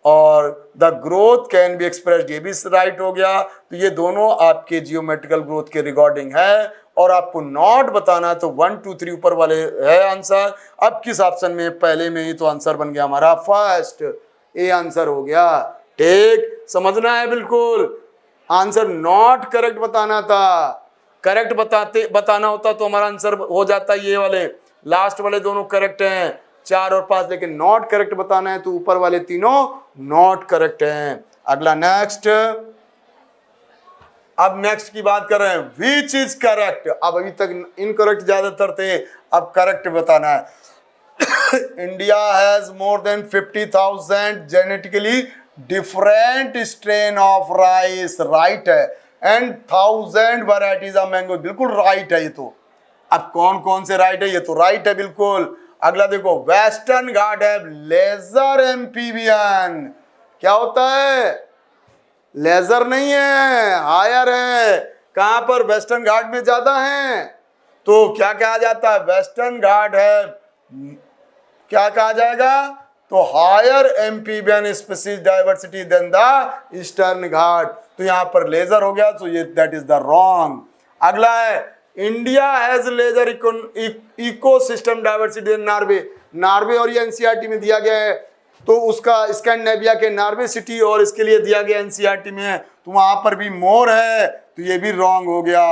और the growth can be expressed, ये भी राइट हो गया। तो ये दोनों आपके जियोमेट्रिकल ग्रोथ के रिगार्डिंग है, और आपको नॉट बताना तो 1 2 3 ऊपर वाले है आंसर। अब किस ऑप्शन में? पहले में ही, तो आंसर बन गया हमारा फर्स्ट, ए आंसर हो गया। ठीक समझना है, बिल्कुल आंसर नॉट करेक्ट बताना था। करेक्ट बताना होता तो हमारा आंसर हो जाता ये वाले, लास्ट वाले दोनों करेक्ट हैं 4 और 5, लेकिन नॉट करेक्ट बताना है तो ऊपर वाले तीनों नॉट करेक्ट हैं। अगला नेक्स्ट, अब नेक्स्ट की बात कर रहे हैं विच इज करेक्ट। अब अभी तक इनकरेक्ट ज्यादातर थे, अब करेक्ट बताना है। India has more than 50,000 genetically different strain of rice, right है, एंड 1000 वैरायटीज ऑफ मैंगो, बिल्कुल राइट है ये तो। अब कौन कौन से राइट है, ये तो राइट है बिल्कुल। अगला देखो, वेस्टर्न घाट है लेजर एम्फीबियन, क्या होता है, लेजर नहीं है, हायर है। कहां पर, वेस्टर्न घाट में ज्यादा है, तो क्या कहा जाता है, वेस्टर्न घाट है, क्या कहा जाएगा, तो higher amphibian species diversity than the Eastern Ghat, तो यहां पर लेजर हो गया, तो ये दैट इज द रॉन्ग। अगला है India has larger ecosystem diversity in Norway, Norway और ये एनसीईआरटी में दिया गया है, तो उसका स्कैंडिनेविया के नॉर्वे सिटी और इसके लिए दिया गया एनसीईआरटी में, तो वहां पर भी मोर है, तो ये भी रॉन्ग हो गया।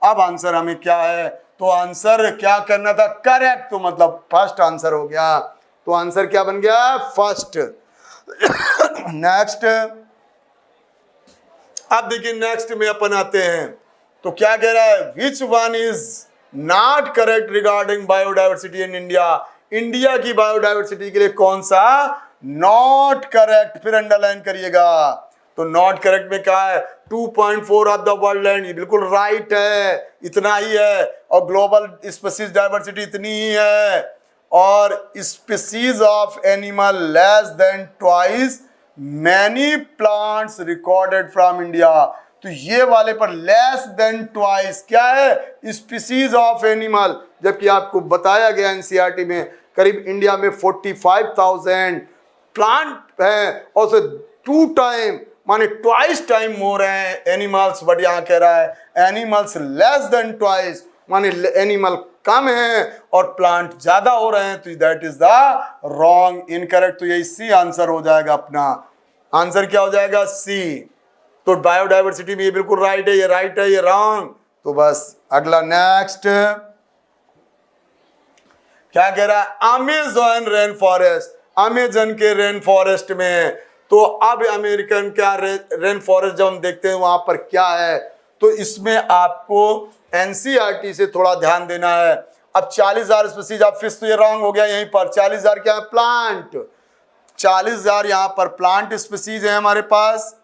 अब आंसर हमें क्या है, तो आंसर क्या करना था, करेक्ट, तो मतलब फर्स्ट आंसर हो गया, तो आंसर क्या बन गया, फर्स्ट। नेक्स्ट, अब देखिए नेक्स्ट में अपन आते हैं, तो क्या कह रहा है, which one is not correct regarding biodiversity in India, India की बायोडाइवर्सिटी के लिए कौन सा नॉट करेक्ट, फिर अंडरलाइन करिएगा। तो नॉट करेक्ट में क्या है, 2.4 ऑफ द वर्ल्ड लैंड, ये बिल्कुल राइट है, इतना ही है, और ग्लोबल स्पीसीज डाइवर्सिटी इतनी ही है, और species of animal less than twice many plants recorded from India, तो ये वाले पर लेस देन ट्वाइस क्या है, स्पीसीज ऑफ एनिमल, जबकि आपको बताया गया एनसीईआरटी में करीब इंडिया में 45,000 प्लांट है, और से 2 टाइम माने ट्वाइस टाइम मोर है एनिमल्स, बट यहाँ कह रहा है एनिमल्स लेस देन ट्वाइस, माने एनिमल कम है और प्लांट ज्यादा हो रहे हैं, तो that is the wrong, incorrect, तो यही सी आंसर हो जाएगा अपना। आंसर क्या हो जाएगा, सी। तो बायोडाइवर्सिटी में ये बिल्कुल राइट है, ये राइट है, ये रॉन्ग, तो बस अगला नेक्स्ट क्या कह रहा है, अमेज़न रेन फॉरेस्ट, अमेज़न के रेन फॉरेस्ट में, तो अब अमेरिकन क्या रेन फॉरेस्ट जब हम देखते हैं वहां पर क्या है, तो इसमें आपको एनसीईआरटी से थोड़ा ध्यान देना है। अब 40,000 स्पीसीज ऑफ फिश, तो ये रॉन्ग हो गया, यहीं पर 40,000 क्या है, प्लांट, 40,000 यहाँ पर प्लांट स्पीसीज है हमारे पास,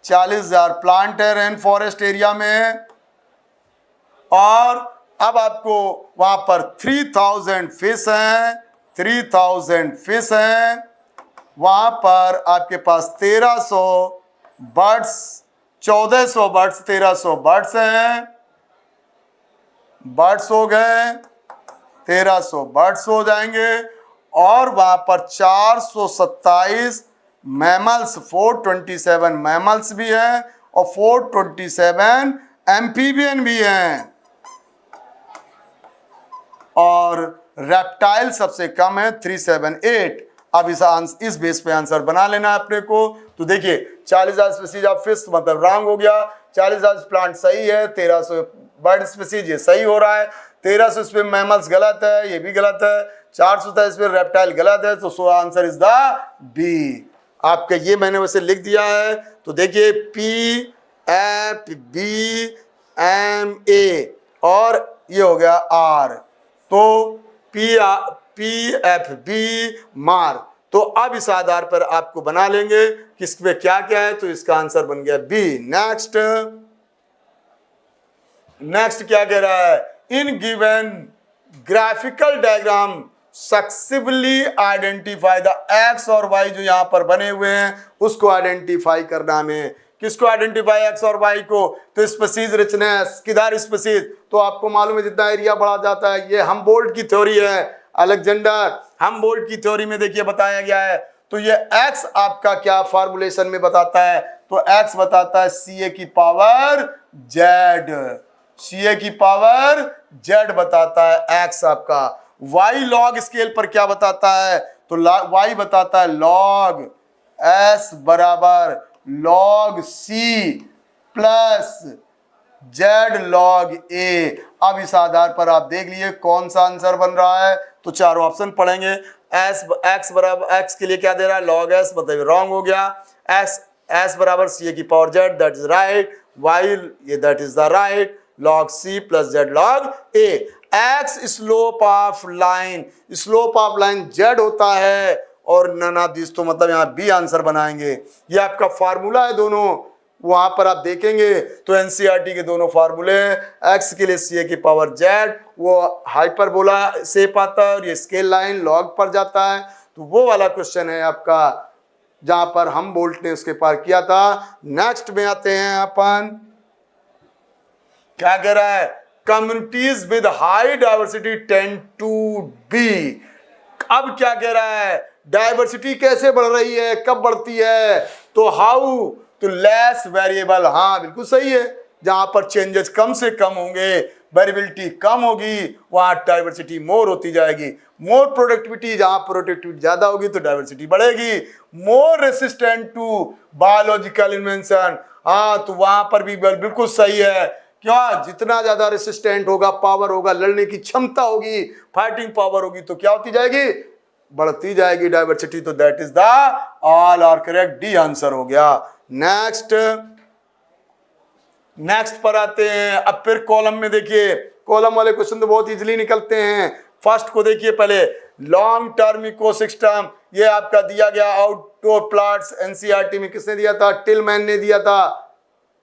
40,000 प्लांट है रेन फॉरेस्ट एरिया में, और अब आपको वहां पर 3,000 फिश हैं, 3,000 फिश हैं, वहां पर आपके पास 1,300 बर्ड्स, 1,400 बर्ड्स, 1,300 बर्ड्स हैं, बर्ड्स हो गए, 1,300 बर्ड्स हो जाएंगे, और वहां पर 427 मैमल्स, 427 मैमल्स भी हैं, और 427 एम्फीबियन भी हैं, और रेप्टाइल सबसे कम है 378। अब इस बेस पे आंसर बना लेना है अपने को। तो देखिए 40,000 स्पीसीज ऑफ फिश मतलब रॉन्ग हो गया, 40,000 प्लांट सही है, 1,300 बर्ड स्पीसीज ये सही हो रहा है, 1,300 इस पे मैमल्स गलत है, ये भी गलत है, 400 इस पे रेप्टाइल गलत है, तो so answer is the B. आपका ये मैंने वैसे लिख दिया है, तो देखिए PFBMA और ये हो गया R, तो PFB मार। तो अब इस आधार पर आपको बना लेंगे किस पे क्या क्या है, तो इसका आंसर बन गया बी। नेक्स्ट क्या कह रहा है, in given graphical diagram successfully identify the x और वाई, जो यहां पर बने हुए हैं उसको आइडेंटिफाई करना में, किसको आइडेंटिफाई, एक्स और वाई को, तो स्पीसीज रिचनेस, किधर स्पीसीज, तो आपको मालूम है जितना एरिया बढ़ा जाता है, ये हमबोल्ट की थ्योरी है, अलेक्जेंडर हमबोल्ट की थ्योरी में देखिए बताया गया है। तो ये एक्स आपका क्या फॉर्मुलेशन में बताता है, तो एक्स बताता है CA की पावर जेड, CA की पावर जेड बताता है एक्स आपका। वाई लॉग स्केल पर क्या बताता है, तो वाई बताता है लॉग S बराबर log C plus Z log A. अब इस आधार पर आप देख लिए कौन सा आंसर बन रहा है। तो चारों ऑप्शन पढ़ेंगे। एक्स बराबर एक्स के लिए क्या दे रहा है, लॉग एस, मतलब रॉन्ग हो गया। एस बराबर सी ए की power Z, that is right. Y ये that is the right. Log C plus Z log A. X slope of line, slope of line Z होता है और नन ऑफ दिस, तो मतलब यहाँ बी आंसर बनाएंगे। ये आपका फार्मूला है दोनों, वहां पर आप देखेंगे तो एनसीईआरटी के दोनों फार्मूले, एक्स के लिए सी ए की पावर जेड वो हाइपरबोला शेप आता है और ये स्केल लाइन लॉग पर जाता है। तो वो वाला क्वेश्चन है आपका जहां पर हम बोल्ट ने उसके पार किया था। नेक्स्ट में आते हैं अपन, क्या कह रहा है, communities with high diversity tend to be. अब क्या कह रहा है, डाइवर्सिटी कैसे बढ़ रही है, कब बढ़ती है, तो हाउ, तो लेस वेरिएबल। हाँ बिल्कुल सही है, जहां पर चेंजेस कम से कम होंगे, वेरिएबिलिटी कम होगी, वहां डाइवर्सिटी मोर होती जाएगी। मोर प्रोडक्टिविटी, जहां प्रोडक्टिविटी ज्यादा होगी तो डाइवर्सिटी बढ़ेगी। मोर रेसिस्टेंट टू बायोलॉजिकल इन्वेंशन, हाँ तो वहां पर भी बिल्कुल सही है। क्या, जितना ज्यादा रेसिस्टेंट होगा, पावर होगा, लड़ने की क्षमता होगी, फाइटिंग पावर होगी, तो क्या होती जाएगी, बढ़ती जाएगी डाइवर्सिटी। तो that is the all are correct, D answer हो गया। नेक्स्ट पर आते हैं। अब फिर कॉलम में देखिए, कॉलम वाले क्वेश्चन तो बहुत इजीली निकलते हैं। फर्स्ट को देखिए पहले, लॉन्ग टर्म इकोसिस्टम, ये आपका दिया गया आउटडोर प्लांट्स, एनसीईआरटी में किसने दिया था, टिलमैन ने दिया था।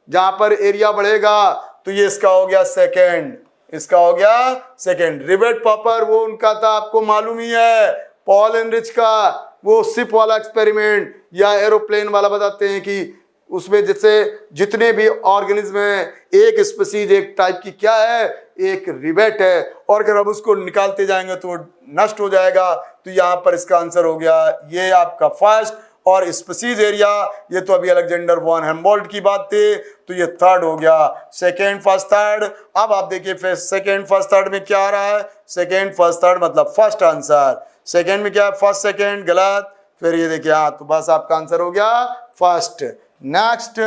जहां पर एरिया बढ़ेगा तो ये इसका हो गया सेकंड, इसका हो गया सेकंड। रिवेट पॉपर वो उनका था, आपको मालूम ही है, पॉल एनरिच का वो शिप वाला एक्सपेरिमेंट या एरोप्लेन वाला बताते हैं कि उसमें जैसे जितने भी ऑर्गेनिज्म हैं, एक स्पीसीज एक टाइप की क्या है, एक रिवेट है, और अगर हम उसको निकालते जाएंगे तो नष्ट हो जाएगा। तो यहाँ पर इसका आंसर हो गया ये आपका फर्स्ट। और स्पीसीज एरिया, ये तो अभी अलेक्जेंडर वॉन हेम्बोल्ट की बात थी, तो ये थर्ड हो गया। Second first third. अब आप देखिए फिर सेकेंड फर्स्ट थर्ड में क्या आ रहा है, सेकेंड फर्स्ट थर्ड मतलब फर्स्ट आंसर। सेकेंड में क्या है, फर्स्ट सेकेंड गलत, फिर ये देखिए हाँ, तो बस आपका आंसर हो गया फर्स्ट। नेक्स्ट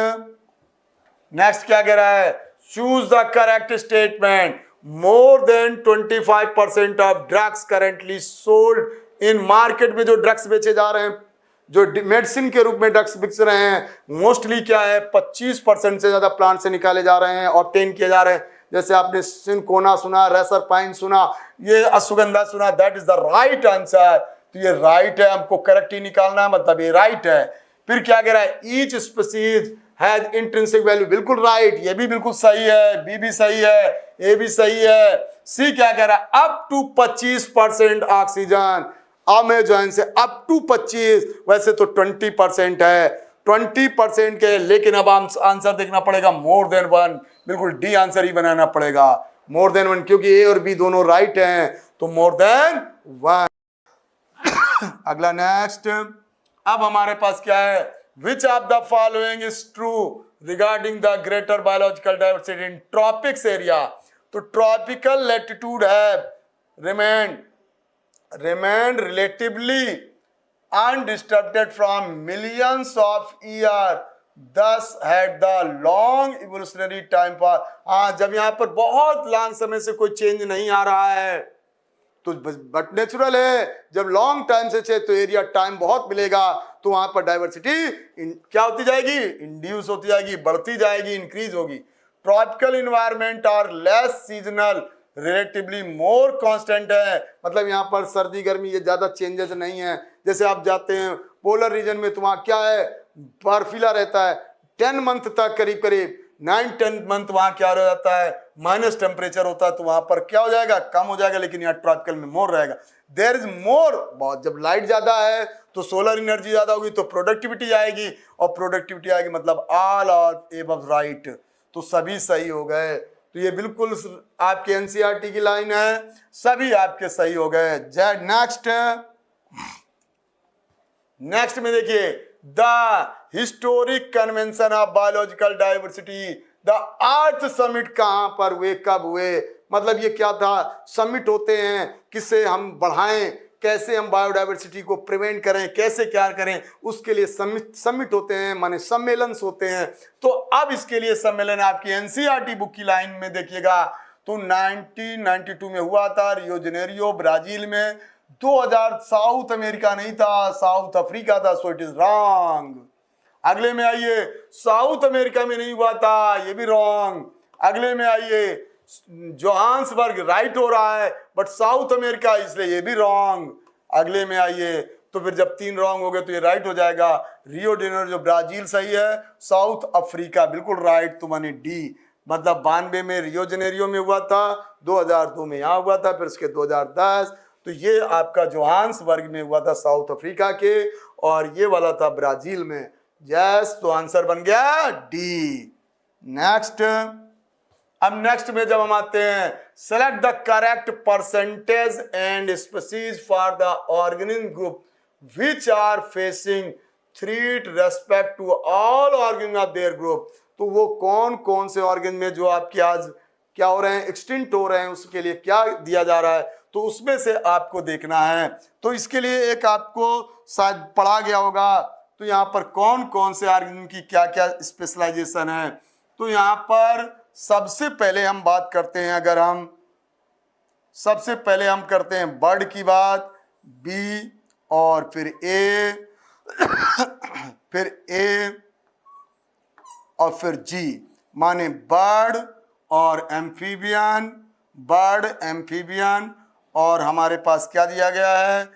क्या कह रहा है, choose the correct statement. More than 25% of drugs currently sold in market में, जो ड्रग्स बेचे जा रहे हैं, जो मेडिसिन के रूप में ड्रग्स बिक रहे हैं, मोस्टली क्या है, 25% से ज्यादा प्लांट से निकाले जा रहे हैं, ऑब्टेन किए जा रहे हैं। जैसे आपने सिनकोना सुना, रेसर पाइन सुना, ये अश्वगंधा सुना, that is the right answer. तो ये राइट है, हमको करेक्ट ही निकालना है, मतलब ये राइट है। फिर क्या कह रहा है, each species has intrinsic value, बिल्कुल राइट, ये भी बिल्कुल सही है, बी भी सही है, ए भी सही है। सी क्या कह रहा है, अप टू 25% ऑक्सीजन, अमेजोन से अप टू 25, वैसे तो 20% है, 20% के, लेकिन अब आंसर देखना पड़ेगा मोर देन 1, बिल्कुल डी आंसर ही बनाना पड़ेगा, मोर देन 1, क्योंकि ए और बी दोनों राइट हैं, तो मोर देन 1। अगला नेक्स्ट, अब हमारे पास क्या है, which of the following is true regarding the greater biological diversity in tropics area. तो ट्रॉपिकल लैटिट्यूड है remained relatively undisturbed from millions of years, thus had the long evolutionary time for। हाँ, जब यहाँ पर बहुत लॉन्ग समय से कोई चेंज नहीं आ रहा है तो बट नेचुरल है, जब लॉन्ग टाइम से चाहिए तो एरिया टाइम बहुत मिलेगा, तो वहां पर डाइवर्सिटी क्या होती जाएगी, इंड्यूस होती जाएगी, बढ़ती जाएगी, इंक्रीज होगी। ट्रॉपिकल इन्वायरमेंट और लेस सीजनल, रिलेटिवली मोर कांस्टेंट है, मतलब यहाँ पर सर्दी गर्मी ये ज्यादा चेंजेस नहीं है। जैसे आप जाते हैं पोलर रीजन में तो वहाँ क्या है, बर्फीला रहता है, 10 मंथ तक करीब 9-10 मंथ वहाँ क्या हो जाता है, माइनस टेम्परेचर होता है, तो वहाँ पर क्या हो जाएगा, कम हो जाएगा, लेकिन यहाँ ट्रॉपिकल में मोर रहेगा। देयर इज मोर, बहुत जब लाइट ज्यादा है तो सोलर एनर्जी ज्यादा होगी तो प्रोडक्टिविटी आएगी, और प्रोडक्टिविटी आएगी मतलब ऑल आर एबव राइट, तो सभी सही हो गए। तो ये बिल्कुल आपके एनसीईआरटी की लाइन है, सभी आपके सही हो गए। नेक्स्ट में देखिए, the historic convention of biological diversity, the earth summit कहां पर हुए, कब हुए, मतलब ये क्या था, समिट होते हैं किससे हम बढ़ाएं, कैसे हम बायोडाइवर्सिटी को प्रिवेंट करें, कैसे क्या करें, उसके लिए समिट होते हैं, माने सम्मेलन होते हैं। तो अब इसके लिए सम्मेलन आपकी एनसीईआरटी बुक की लाइन में देखिएगा तो 1992 में हुआ था रियो जेनेरियो ब्राजील में। 2000 साउथ अमेरिका नहीं था, साउथ अफ्रीका था, सो इट इज रॉन्ग। अगले में आइए, साउथ अमेरिका में नहीं हुआ था, ये भी रॉन्ग। अगले में आइए, जोहान्सबर्ग राइट हो रहा है बट साउथ अमेरिका, इसलिए ये भी रॉन्ग। अगले में आइए, तो फिर जब 3 रॉन्ग हो गए तो ये राइट हो जाएगा। रियो डेनेरो जो ब्राजील सही है, साउथ अफ्रीका बिल्कुल राइट, तो माने डी। मतलब 92 में रियो जेनेरियो में हुआ था, 2002 में यहाँ हुआ था, फिर उसके 2010, तो ये आपका जोहान्सबर्ग में हुआ था साउथ अफ्रीका के, और ये वाला था ब्राजील में। यस, तो आंसर बन गया डी। नेक्स्ट, अब नेक्स्ट में जब हम आते हैं, select the correct percentage and species for the organism group which are facing threat respect to all organism of their group. तो वो कौन कौन से ऑर्गेनिज्म में जो आपके आज क्या हो रहे हैं, एक्सटिंक्ट हो रहे हैं, उसके लिए क्या दिया जा रहा है, तो उसमें से आपको देखना है। तो इसके लिए एक आपको शायद पढ़ा गया होगा, तो यहाँ पर कौन कौन से ऑर्गेनिज्म की क्या क्या स्पेशलाइजेशन है। तो यहाँ पर सबसे पहले हम बात करते हैं, अगर हम सबसे पहले हम करते हैं बर्ड की बात, बी और फिर ए फिर ए और फिर जी, माने बर्ड और एम्फीबियन, बर्ड एम्फीबियन, और हमारे पास क्या दिया गया है,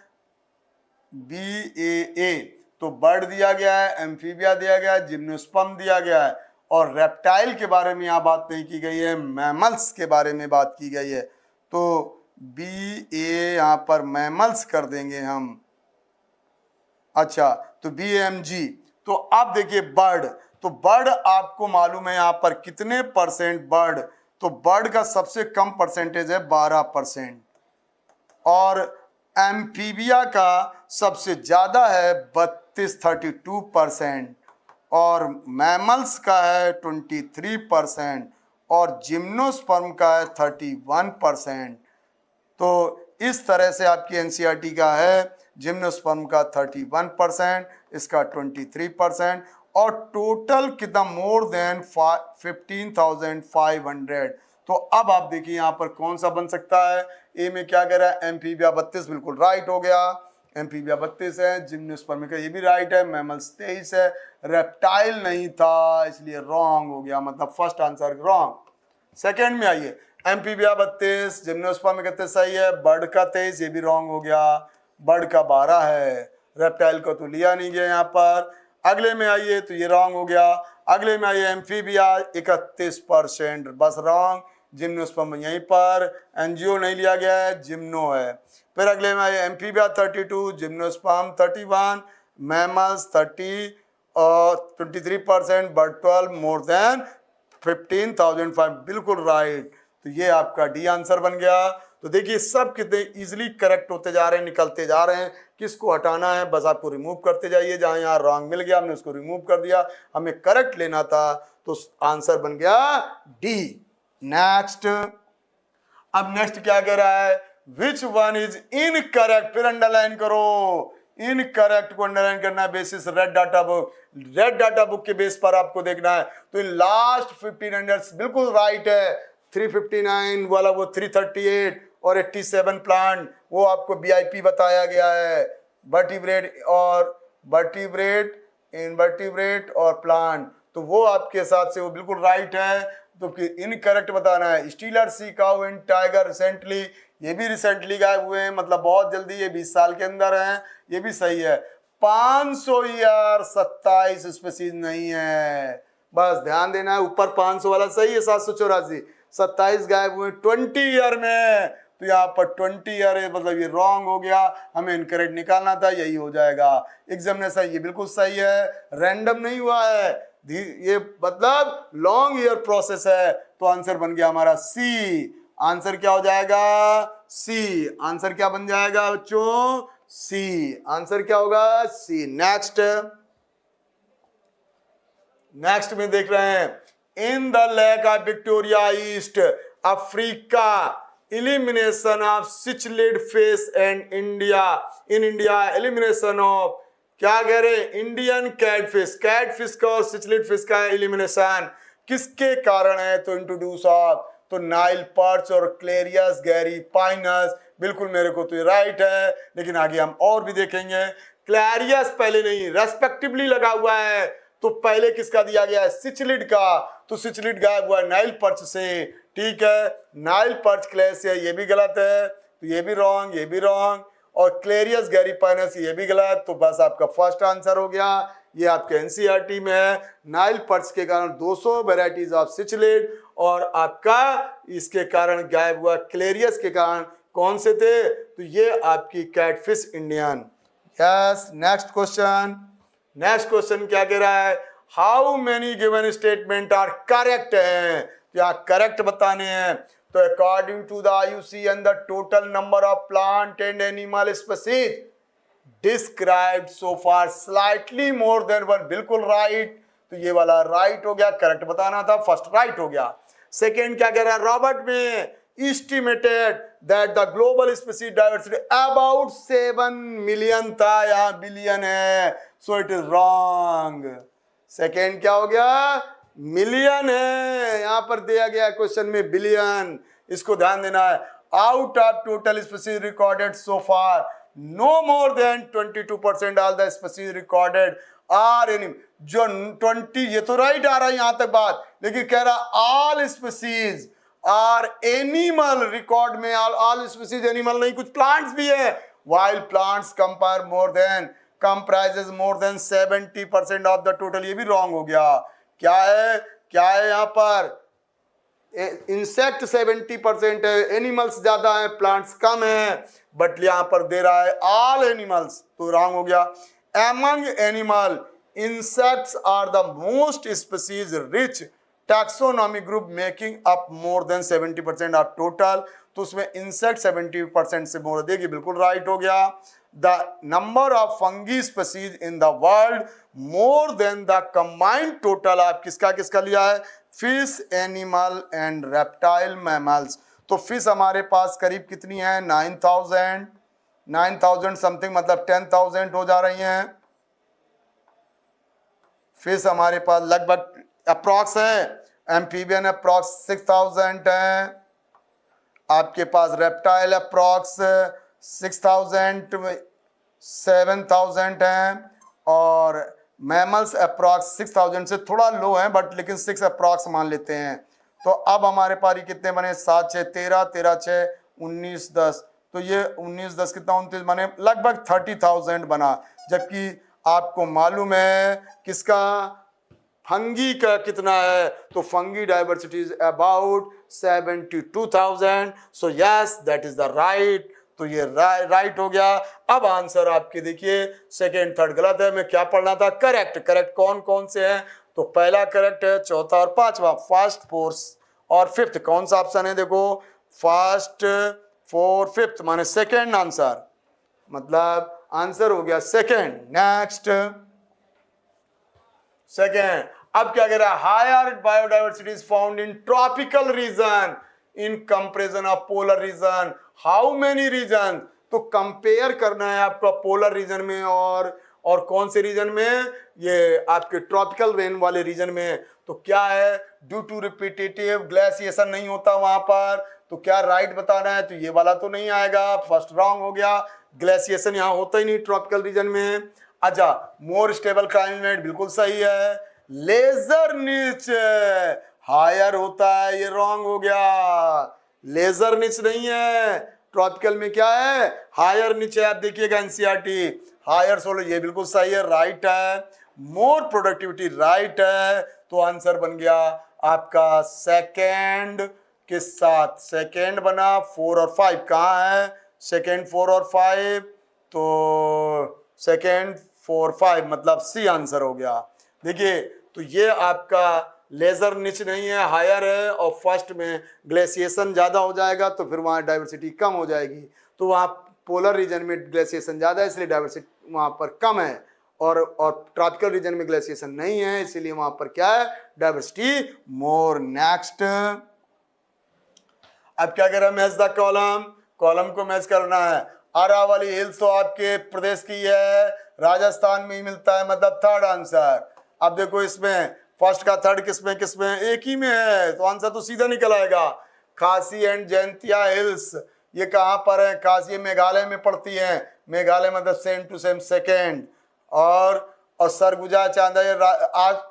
BAA। तो बर्ड दिया गया है, एम्फीबिया दिया गया है, जिम्नोस्पर्म दिया गया है, और रेप्टाइल के बारे में यहाँ बात नहीं की गई है, मैमल्स के बारे में बात की गई है। तो BA यहाँ पर मैमल्स कर देंगे हम। अच्छा, तो BAMG। तो अब देखिए बर्ड, तो बर्ड आपको मालूम है यहाँ पर कितने परसेंट बर्ड, तो बर्ड का सबसे कम परसेंटेज है 12%, और एम्फीबिया का सबसे ज़्यादा है 32% और मैमल्स का है 23% और जिम्नोस्पर्म का है 31%। तो इस तरह से आपकी एनसीईआरटी का है, जिम्नोस्पर्म का 31%, इसका 23%, और टोटल कितना, मोर देन 15,500। तो अब आप देखिए यहाँ पर कौन सा बन सकता है। ए में क्या कह रहा है, एम्फीबिया 32 बिल्कुल राइट हो गया, एम्फीबिया 32 है, जिम्नोस्पर्म का ये भी राइट है, मैमल्स 23 है, रेप्टाइल नहीं था इसलिए रॉन्ग हो गया, मतलब फर्स्ट आंसर रॉन्ग। सेकेंड में आइए, एम्फीबिया 32, जिम्नोस्पर्म का 33 सही है, बर्ड का 23 ये भी रॉन्ग हो गया, बर्ड का 12 है, रेप्टाइल को तो लिया नहीं गया यहाँ पर। अगले में आइए तो ये रॉन्ग हो गया। अगले में आइए एम्फीबिया 31% बस रॉन्ग, जिम्नोस्पर्म यहीं पर, एनजीओ नहीं लिया गया है, जिम्नो है। फिर अगले में आइए एम्फीबिया 32, जिम्नोस्पर्म 31, मैमल्स 30 और 23%, बर्ड 12, मोर देन 15,500 बिल्कुल राइट। तो ये आपका डी आंसर बन गया। तो देखिए सब कितने इजीली करेक्ट होते जा रहे हैं, निकलते जा रहे हैं। किसको हटाना है, बस आपको रिमूव करते जाइए, जहाँ यहाँ रॉन्ग मिल गया हमने उसको रिमूव कर दिया, हमें करेक्ट लेना था, तो आंसर बन गया डी। नेक्स्ट, अब नेक्स्ट क्या कह रहा है, विच वन इज इनकरेक्ट, फिर अंडरलाइन करो, इनकरेक्ट को अंडरलाइन करना है basis red data book. Red data book के बेस पर आपको देखना है। तो इन लास्ट 1500 बिल्कुल राइट है, 359 वाला वो 338 और 87 प्लांट वो आपको BIP बताया गया है, वर्टिब्रेट और वर्टिब्रेट, इनवर्टिब्रेट और प्लांट, तो वो आपके हिसाब से वो बिल्कुल राइट है। तो इनकरेक्ट बताना है, stealer, sea cow and tiger recently, ये भी रिसेंटली गायब हुए हैं, मतलब बहुत जल्दी, ये 20 साल के अंदर हैं, ये भी सही है। 500 ईयर 27 स्पीसीज नहीं है, बस ध्यान देना है, ऊपर 500 वाला सही है, 784, 27 गायब हुए 20 ईयर में, तो यहाँ पर 20 ईयर है, मतलब ये रॉन्ग हो गया, हमें इनकरेक्ट निकालना था, यही हो जाएगा। एग्जामिनेशन ये बिल्कुल सही है, रैंडम नहीं हुआ है, ये मतलब लॉन्ग ईयर प्रोसेस है, तो आंसर बन गया हमारा सी। आंसर क्या हो जाएगा, सी। आंसर क्या बन जाएगा बच्चों, सी। आंसर क्या होगा, सी। नेक्स्ट, नेक्स्ट में देख रहे हैं, in the lake of Victoria east Africa elimination of cichlid fish and India in India elimination of क्या कह रहे हैं इंडियन कैटफिश का और सिचलिड फिश का एलिमिनेशन किसके कारण है तो इंट्रोड्यूस ऑफ तो नाइल पर्च और क्लेरियस गैरी पाइनस बिल्कुल मेरे को तो ये राइट है लेकिन आगे हम और भी देखेंगे क्लैरियस पहले नहीं रेस्पेक्टिवली लगा हुआ है तो पहले किसका दिया गया है सिचलिड का तो सिचलिड गायब हुआ नाइल पर्च से ठीक है नाइल पर्च क्लेस है ये भी गलत है तो ये भी रॉन्ग और क्लेरियस गैरीपाइनस ये भी गलत तो बस आपका फर्स्ट आंसर हो गया ये आपके एनसीईआरटी में है नाइल पर्च के कारण 200 वेराइटीज ऑफ सिचलिड और आपका इसके कारण गायब हुआ क्लेरियस के कारण कौन से थे तो ये आपकी catfish Indian yes next question क्या कह रहा है how many given statement are correct है क्या करेक्ट बताने हैं तो according to the IUCN the total number of plant and animal species described so far slightly more than one बिल्कुल राइट तो ये वाला राइट हो गया करेक्ट बताना था फर्स्ट राइट हो गया सेकेंड क्या कह रहा है रॉबर्ट में estimated that the global species diversity about 7 million था यहाँ बिलियन है so it is wrong second क्या हो गया मिलियन है यहां पर दिया गया क्वेश्चन में बिलियन इसको ध्यान देना है out of total species recorded so far no more than 22% all the species recorded are animal जो 20 ये तो राइट आ रहा है यहां तक बात लेकिन कह रहा all species are animal record में ऑल स्पीसीज एनिमल नहीं कुछ प्लांट्स भी है wild plants comprises more than 70% of the total ये भी रॉन्ग हो गया क्या है यहाँ पर इंसेक्ट 70% है एनिमल्स ज्यादा है प्लांट्स कम है बट यहाँ पर दे रहा है ऑल एनिमल्स तो रॉन्ग हो गया among animal insects are the most species rich taxonomy group making up more than 70% of total तो उसमें इंसेक्ट 70% से मोर देगी बिल्कुल राइट हो गया the number of fungi species in the world more than the combined total आप किसका लिया है fish animal and reptile mammals तो fish हमारे पास करीब कितनी है 9,000 समथिंग मतलब 10,000 हो जा रही हैं fish हमारे पास लगभग अप्रॉक्स है एम्फीबियन अप्रॉक्स 6,000 है आपके पास रेप्टाइल अप्रॉक्स 6,000 7,000 हैं और मैमल्स अप्रॉक्स 6,000 से थोड़ा लो है बट लेकिन 6 अप्रॉक्स मान लेते हैं तो अब हमारे पास कितने बने 7 6 13 13 6 19 10 तो ये 19 10 कितना 29 बने लगभग 30,000 बना जबकि आपको मालूम है किसका फंगी का कितना है तो fungi diversity is about 72,000 so yes that is the right तो ये राइट हो गया अब आंसर आपके देखिए सेकेंड थर्ड गलत है मैं क्या पढ़ना था करेक्ट कौन से हैं तो पहला करेक्ट है चौथा और पांचवा फर्स्ट फोर्थ और फिफ्थ कौन सा ऑप्शन है देखो फर्स्ट फोर्थ फिफ्थ माने सेकेंड आंसर मतलब आंसर हो गया सेकेंड नेक्स्ट सेकेंड अब क्या कह रहा है higher biodiversity is found in tropical region in comparison of polar region how many region तो कंपेयर करना है आपका पोलर रीजन में और कौन से रीजन में ये आपके ट्रॉपिकल रेन वाले रीजन में तो क्या है ड्यू टू रिपीटेटिव ग्लेशिएशन नहीं होता वहां पर तो क्या राइट बताना है तो ये वाला तो नहीं आएगा फर्स्ट रॉन्ग हो गया ग्लेशिएशन यहाँ होता ही नहीं ट्रॉपिकल रीजन में अच्छा मोर स्टेबल क्लाइमेट बिल्कुल सही है लेजर नीच हायर होता है ये रॉन्ग हो गया लेजर नीच नहीं है ट्रॉपिकल में क्या है हायर नीचे आप देखिएगा एनसीईआरटी हायर सोलो ये बिल्कुल सही है राइट है मोर प्रोडक्टिविटी राइट है तो आंसर बन गया आपका सेकेंड के साथ सेकेंड बना 4 और 5 कहाँ है सेकेंड 4 और 5 तो सेकेंड 4 5 मतलब सी आंसर हो गया देखिए तो ये आपका लेजर निच नहीं है हायर है और फर्स्ट में ग्लेशिएशन ज़्यादा हो जाएगा तो फिर वहाँ डाइवर्सिटी कम हो जाएगी तो वहाँ पोलर रीजन में ग्लेशिएशन ज़्यादा है इसलिए डाइवर्सिटी वहाँ पर कम है और ट्रॉपिकल रीजन में ग्लेशिएशन नहीं है इसीलिए वहाँ पर क्या है डाइवर्सिटी मोर नेक्स्ट अब क्या कह रहा है, मैच द कॉलम, कॉलम को मैच करना है। अरावली हिल्स तो आपके प्रदेश की है, राजस्थान में ही मिलता है, मतलब थर्ड आंसर। अब देखो इसमें फर्स्ट का थर्ड किसमें किसमें, एक ही में है, तो आंसर तो सीधा निकल आएगा। खासी एंड जयंतिया हिल्स ये कहाँ पर है, खासी मेघालय में पड़ती है, मेघालय मतलब सेम टू सेम सेकेंड। और सरगुजा चांदा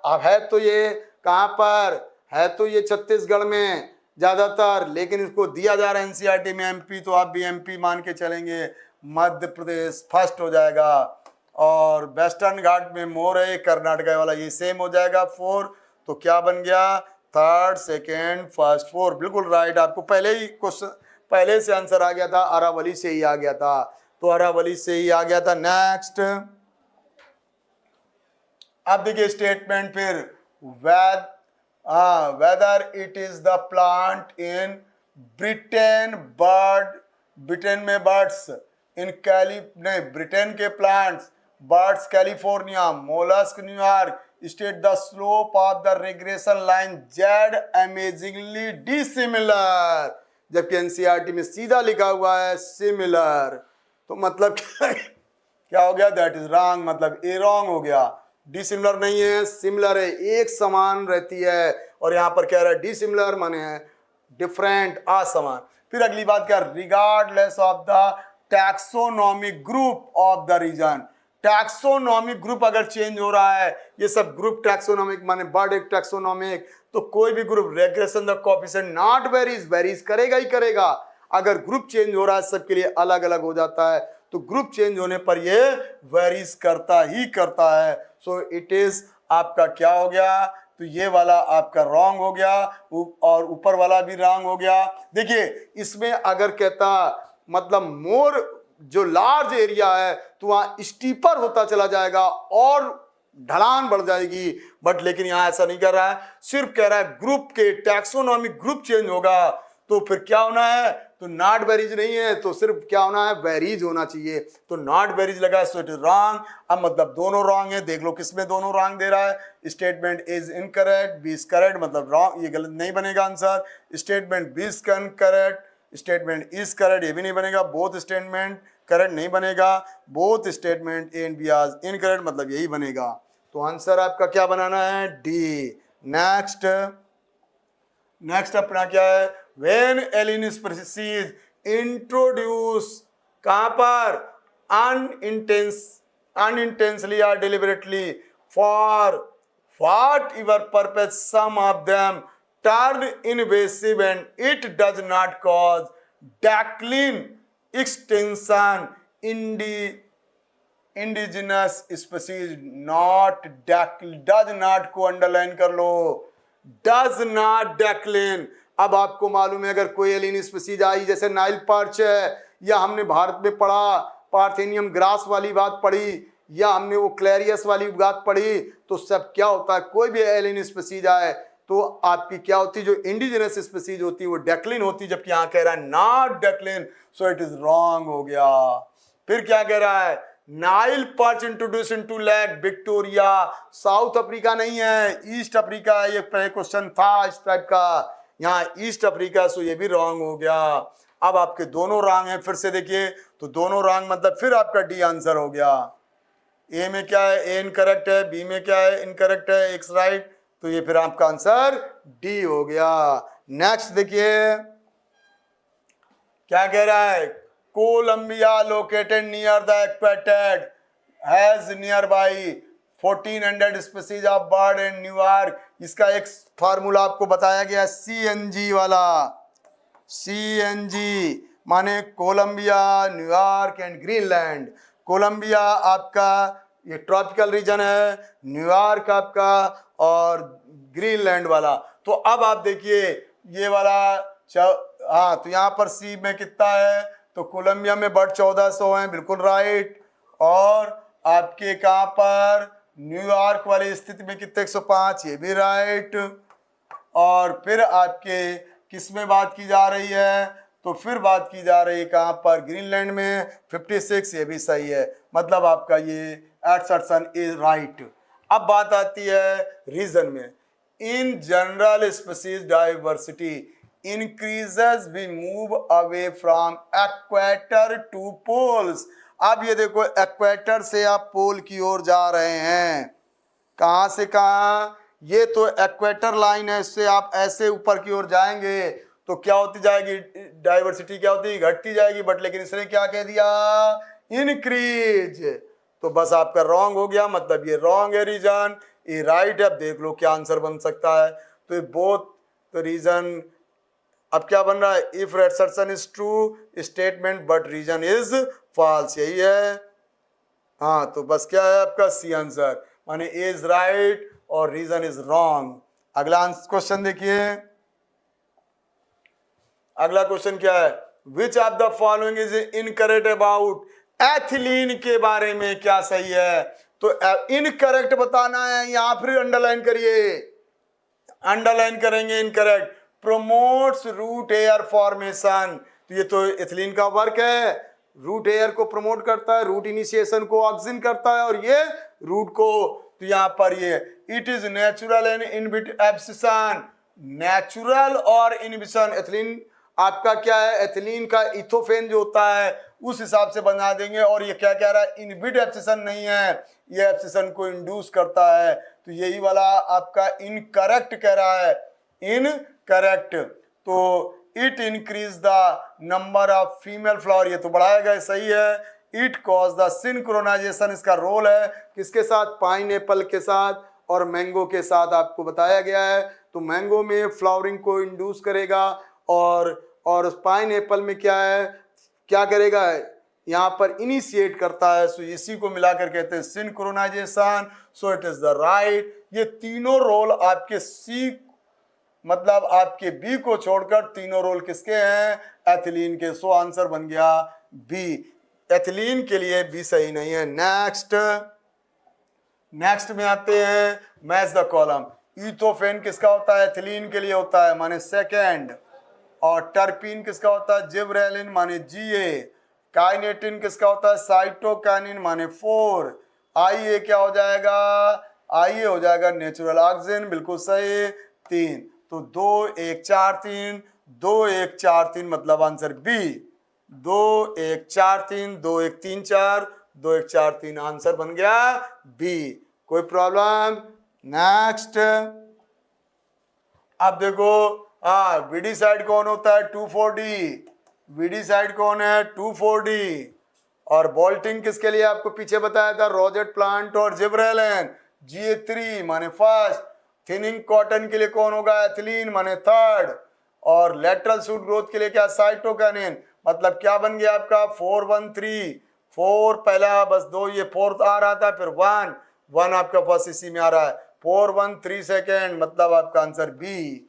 अब है तो ये कहाँ पर है, तो ये छत्तीसगढ़ में ज्यादातर, लेकिन इसको दिया जा रहा है एनसीईआरटी में एमपी, तो आप भी एमपी मान के चलेंगे। मध्य प्रदेश फर्स्ट हो जाएगा। और वेस्टर्न घाट में मोर है, कर्नाटक वाला, ये सेम हो जाएगा 4। तो क्या बन गया, थर्ड सेकेंड फर्स्ट 4, बिल्कुल राइट। आपको पहले ही क्वेश्चन, पहले से आंसर आ गया था, अरावली से ही आ गया था, तो अरावली से ही आ गया था। नेक्स्ट अब देखिए स्टेटमेंट फिर, whether it is the plant in Britain bird, Britain में बर्ड्स, इन नहीं ब्रिटेन के plants, birds California, mollusc New York, state the slope of the regression line Z amazingly dissimilar, जबकि एनसीईआरटी में सीधा लिखा हुआ है सिमिलर। तो मतलब क्या हो गया, दैट इज रॉन्ग, मतलब ए रॉन्ग हो गया। डिसिमिलर नहीं है, सिमिलर है, एक समान रहती है, और यहां पर कह रहा है डिसिमिलर माने है डिफरेंट, असमान। फिर अगली बात क्या, regardless of the taxonomic group of the region, taxonomic group अगर चेंज हो रहा है, ये सब ग्रुप टैक्सोनॉमिक माने बर्ड एक टैक्सोनॉमिक, तो कोई भी group regression the coefficient not varies, varies करेगा ही करेगा। अगर ग्रुप चेंज हो रहा है सबके लिए अलग अलग हो जाता है, तो ग्रुप चेंज होने पर ये वेरीज करता ही करता है। सो इट इज आपका क्या हो गया, तो ये वाला आपका रॉन्ग हो गया, और ऊपर वाला भी रॉन्ग हो गया। देखिए इसमें अगर कहता मतलब मोर जो लार्ज एरिया है तो वहां स्टीपर होता चला जाएगा और ढलान बढ़ जाएगी, बट लेकिन यहां ऐसा नहीं कर रहा है, सिर्फ कह रहा है ग्रुप के टैक्सोनॉमिक ग्रुप चेंज होगा, तो फिर क्या होना है, तो नॉट वेरीज नहीं है, तो सिर्फ क्या होना है, वेरीज होना चाहिए, तो नॉट वेरीज लगा, सो इट इज रॉन्ग। अब मतलब दोनों रॉन्ग है, देख लो किसमें दोनों रॉन्ग दे रहा है, statement is incorrect, B is correct, मतलब रॉन्ग, ये गलत नहीं बनेगा answer. Statement B is correct, statement is correct, ये भी नहीं बनेगा। बोथ स्टेटमेंट करेक्ट नहीं बनेगा, both statement A and B are incorrect, मतलब यही बनेगा। तो आंसर आपका क्या बनाना है, डी। नेक्स्ट अपना क्या है, व्हेन एलियन स्पीशीज इंट्रोड्यूस, कहां पर, unintentionally or deliberately for whatever purpose, some of them turn invasive and it does not cause decline extinction indigenous species, not does not को अंडरलाइन कर लो, does not decline। अब आपको मालूम है अगर कोई एलियन स्पीशीज आई, जैसे नाइल पर्च है, या हमने भारत में पढ़ा पार्थेनियम ग्रास वाली बात पढ़ी, या हमने वो क्लेरियस वाली बात पढ़ी, तो सब क्या होता है, कोई भी एलियन स्पीशीज आए तो आपकी क्या होती, जो इंडिजिनस स्पीशीज होती है वो डेक्लिन होती, जबकि यहाँ कह रहा है not decline, so it is wrong हो गया। फिर क्या कह रहा है, Nile perch introduce into lake Victoria, south Africa नहीं है, ईस्ट अफ्रीका, ये पहले क्वेश्चन था इस टाइप का, यहाँ ईस्ट अफ्रीका, सो ये भी रॉन्ग हो गया। अब आपके दोनों रॉन्ग हैं, फिर से देखिए, तो दोनों रॉन्ग मतलब फिर आपका डी आंसर हो गया। ए में क्या है, ए इनकरेक्ट है, बी में क्या है, इनकरेक्ट है, एक्स राइट, तो ये फिर आपका आंसर डी हो गया। नेक्स्ट देखिए क्या कह रहा है, Colombia located near the equator has near by 1400 species of bird in New York. इसका एक फार्मूला आपको बताया गया, CNG वाला, CNG माने Colombia, New York and Greenland. Colombia आपका ये ट्रॉपिकल रीजन है, न्यूयॉर्क आपका और ग्रीनलैंड वाला। तो अब आप देखिए ये वाला हाँ, तो यहाँ पर सी में कितना है, तो कोलंबिया में बर्ड 1400 हैं, बिल्कुल राइट। और आपके कहाँ पर न्यूयॉर्क वाली स्थिति में कितने 105, ये भी राइट। और फिर आपके किस में बात की जा रही है, तो फिर बात की जा रही है कहाँ पर, ग्रीनलैंड में 56, ये भी सही है, मतलब आपका ये एसर्शन इज राइट। अब बात आती है रीजन में, in general species diversity, increases we move away from equator to poles। अब ये देखो इक्वेटर से आप पोल की ओर जा रहे हैं, कहां से कहां, ये तो इक्वेटर लाइन है, इससे आप ऐसे ऊपर की ओर जाएंगे तो क्या होती जाएगी, डाइवर्सिटी क्या होती है, घटती जाएगी, बट लेकिन इसने क्या कह दिया, इंक्रीज। तो बस आपका रॉन्ग हो गया, मतलब ये रॉन्ग है रीजन, ये राइट है। अब देख लो क्या आंसर बन सकता है, तो ये बोथ तो रीजन। अब क्या बन रहा है, if assertion is true statement but reason is false, यही है। हाँ तो बस क्या है आपका सी आंसर, माने ए इज राइट और रीजन इज रॉन्ग। अगला क्वेश्चन देखिए, अगला क्वेश्चन क्या है, which of the following is incorrect about ethylene के बारे में क्या सही है। तो इनकरेक्ट बताना है, यहां फिर अंडरलाइन करिए, अंडरलाइन करेंगे incorrect. Promotes root air formation, तो ये तो एथिलीन का वर्क है, रूट एयर को प्रमोट करता है, रूट इनिशिएशन को ऑक्सीजन करता है, और ये रूट को, तो यहां पर ये it is natural and inhibit abscission, natural और इनबिशन। एथिलीन आपका क्या है, एथिलीन का इथोफेन जो होता है उस हिसाब से बना देंगे, और ये क्या कह रहा है, इनबिट एब्सिशन नहीं है, ये एब्सिशन को इंड्यूस करता है। तो यही वाला आपका इनकरेक्ट कह रहा है, इनकरेक्ट। तो it increase the number of female flower, ये तो बढ़ाएगा, सही है। इट कॉज द सिंक्रोनाइजेशन, इसका रोल है किसके साथ, पाइनएप्पल के साथ और मैंगो के साथ आपको बताया गया है। तो मैंगो में फ्लावरिंग को इंड्यूस करेगा, और पाइनएप्पल में क्या है, क्या करेगा, यहाँ पर इनिशिएट करता है। सो इसी को मिलाकर कहते हैं synchronization. So it is the right. ये तीनों रोल आपके सी, मतलब आपके बी को छोड़कर तीनों रोल किसके हैं, एथिलीन के। सो आंसर बन गया बी, एथिलीन के लिए बी सही नहीं है। नेक्स्ट में आते हैं, मैच द कॉलम। इथोफेन किसका होता है, एथिलीन के लिए होता है, माने सेकेंड। और टर्पीन किसका होता है, जिबरेलिन माने जीए। काइनेटिन किसका होता है, साइटोकाइनिन माने 4। आईए क्या हो जाएगा, आईए हो जाएगा नेचुरल ऑक्सीजन, बिल्कुल सही 3। तो 2 1 4 3, 2 1 4 3 मतलब आंसर बी। 2 1 4 3, 2 1 3 4, 2 1 4 3 आंसर बन गया बी। कोई प्रॉब्लम। नेक्स्ट, अब देखो, हाँ बीडी साइड कौन होता है, 2,4-D। बीडी साइड कौन है, 2,4-D। और बोल्टिंग किसके लिए आपको पीछे बताया था, रोजेट प्लांट और जिब्रेलिन। GA3 माने फर्स्ट। थिनिंग कॉटन के लिए कौन होगा, एथिलीन माने थर्ड। और लेटरल शूट ग्रोथ के लिए क्या, साइटोकाइनिन। मतलब क्या बन गया आपका 4-1-3। 4 पहला, बस 2 ये फोर्थ आ रहा था, फिर 1 आपका फर्स्ट इसी में आ रहा है, 4-1-3 सेकेंड, मतलब आपका आंसर बी।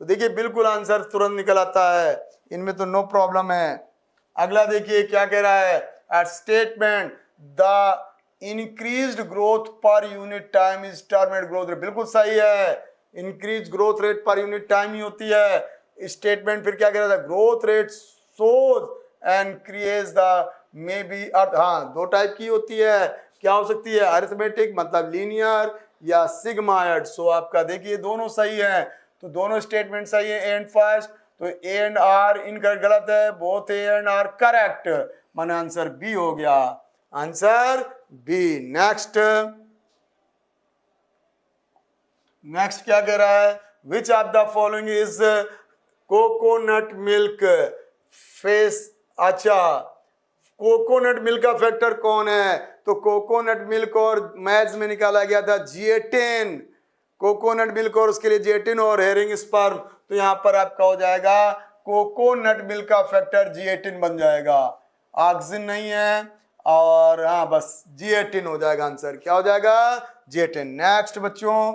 तो देखिए बिल्कुल आंसर तुरंत निकल आता है, इनमें तो नो प्रॉब्लम है। अगला देखिए क्या कह रहा है, at statement the increased growth per unit time is terminate growth rate, बिल्कुल सही है। Increase growth rate per unit time ही होती है। स्टेटमेंट फिर क्या कह रहा था, growth rate shows and creates the may be, हाँ 2 टाइप की होती है, क्या हो सकती है, अरिथमेटिक मतलब लीनियर, या सिग्मायड। सो आपका देखिए दोनों सही है, तो दोनों स्टेटमेंट सही है। एंड फर्स्ट, तो ए एंड आर इनकरेक्ट, गलत है, both A and are correct, माने आंसर बी हो गया, आंसर बी। नेक्स्ट क्या कह रहा है, which of the following is coconut milk face. अच्छा, कोकोनट मिल्क का फैक्टर कौन है, तो कोकोनट मिल्क और मैथ्स में निकाला गया था GA10, कोकोनट मिल्क और उसके लिए GA10 और हेरिंग स्पर्म। तो यहां पर आपका हो जाएगा कोकोनट मिल्क का फैक्टर GA10 बन जाएगा, ऑक्सीजन नहीं है, और हाँ बस GA10 हो जाएगा आंसर, क्या हो जाएगा GA10। नेक्स्ट बच्चों,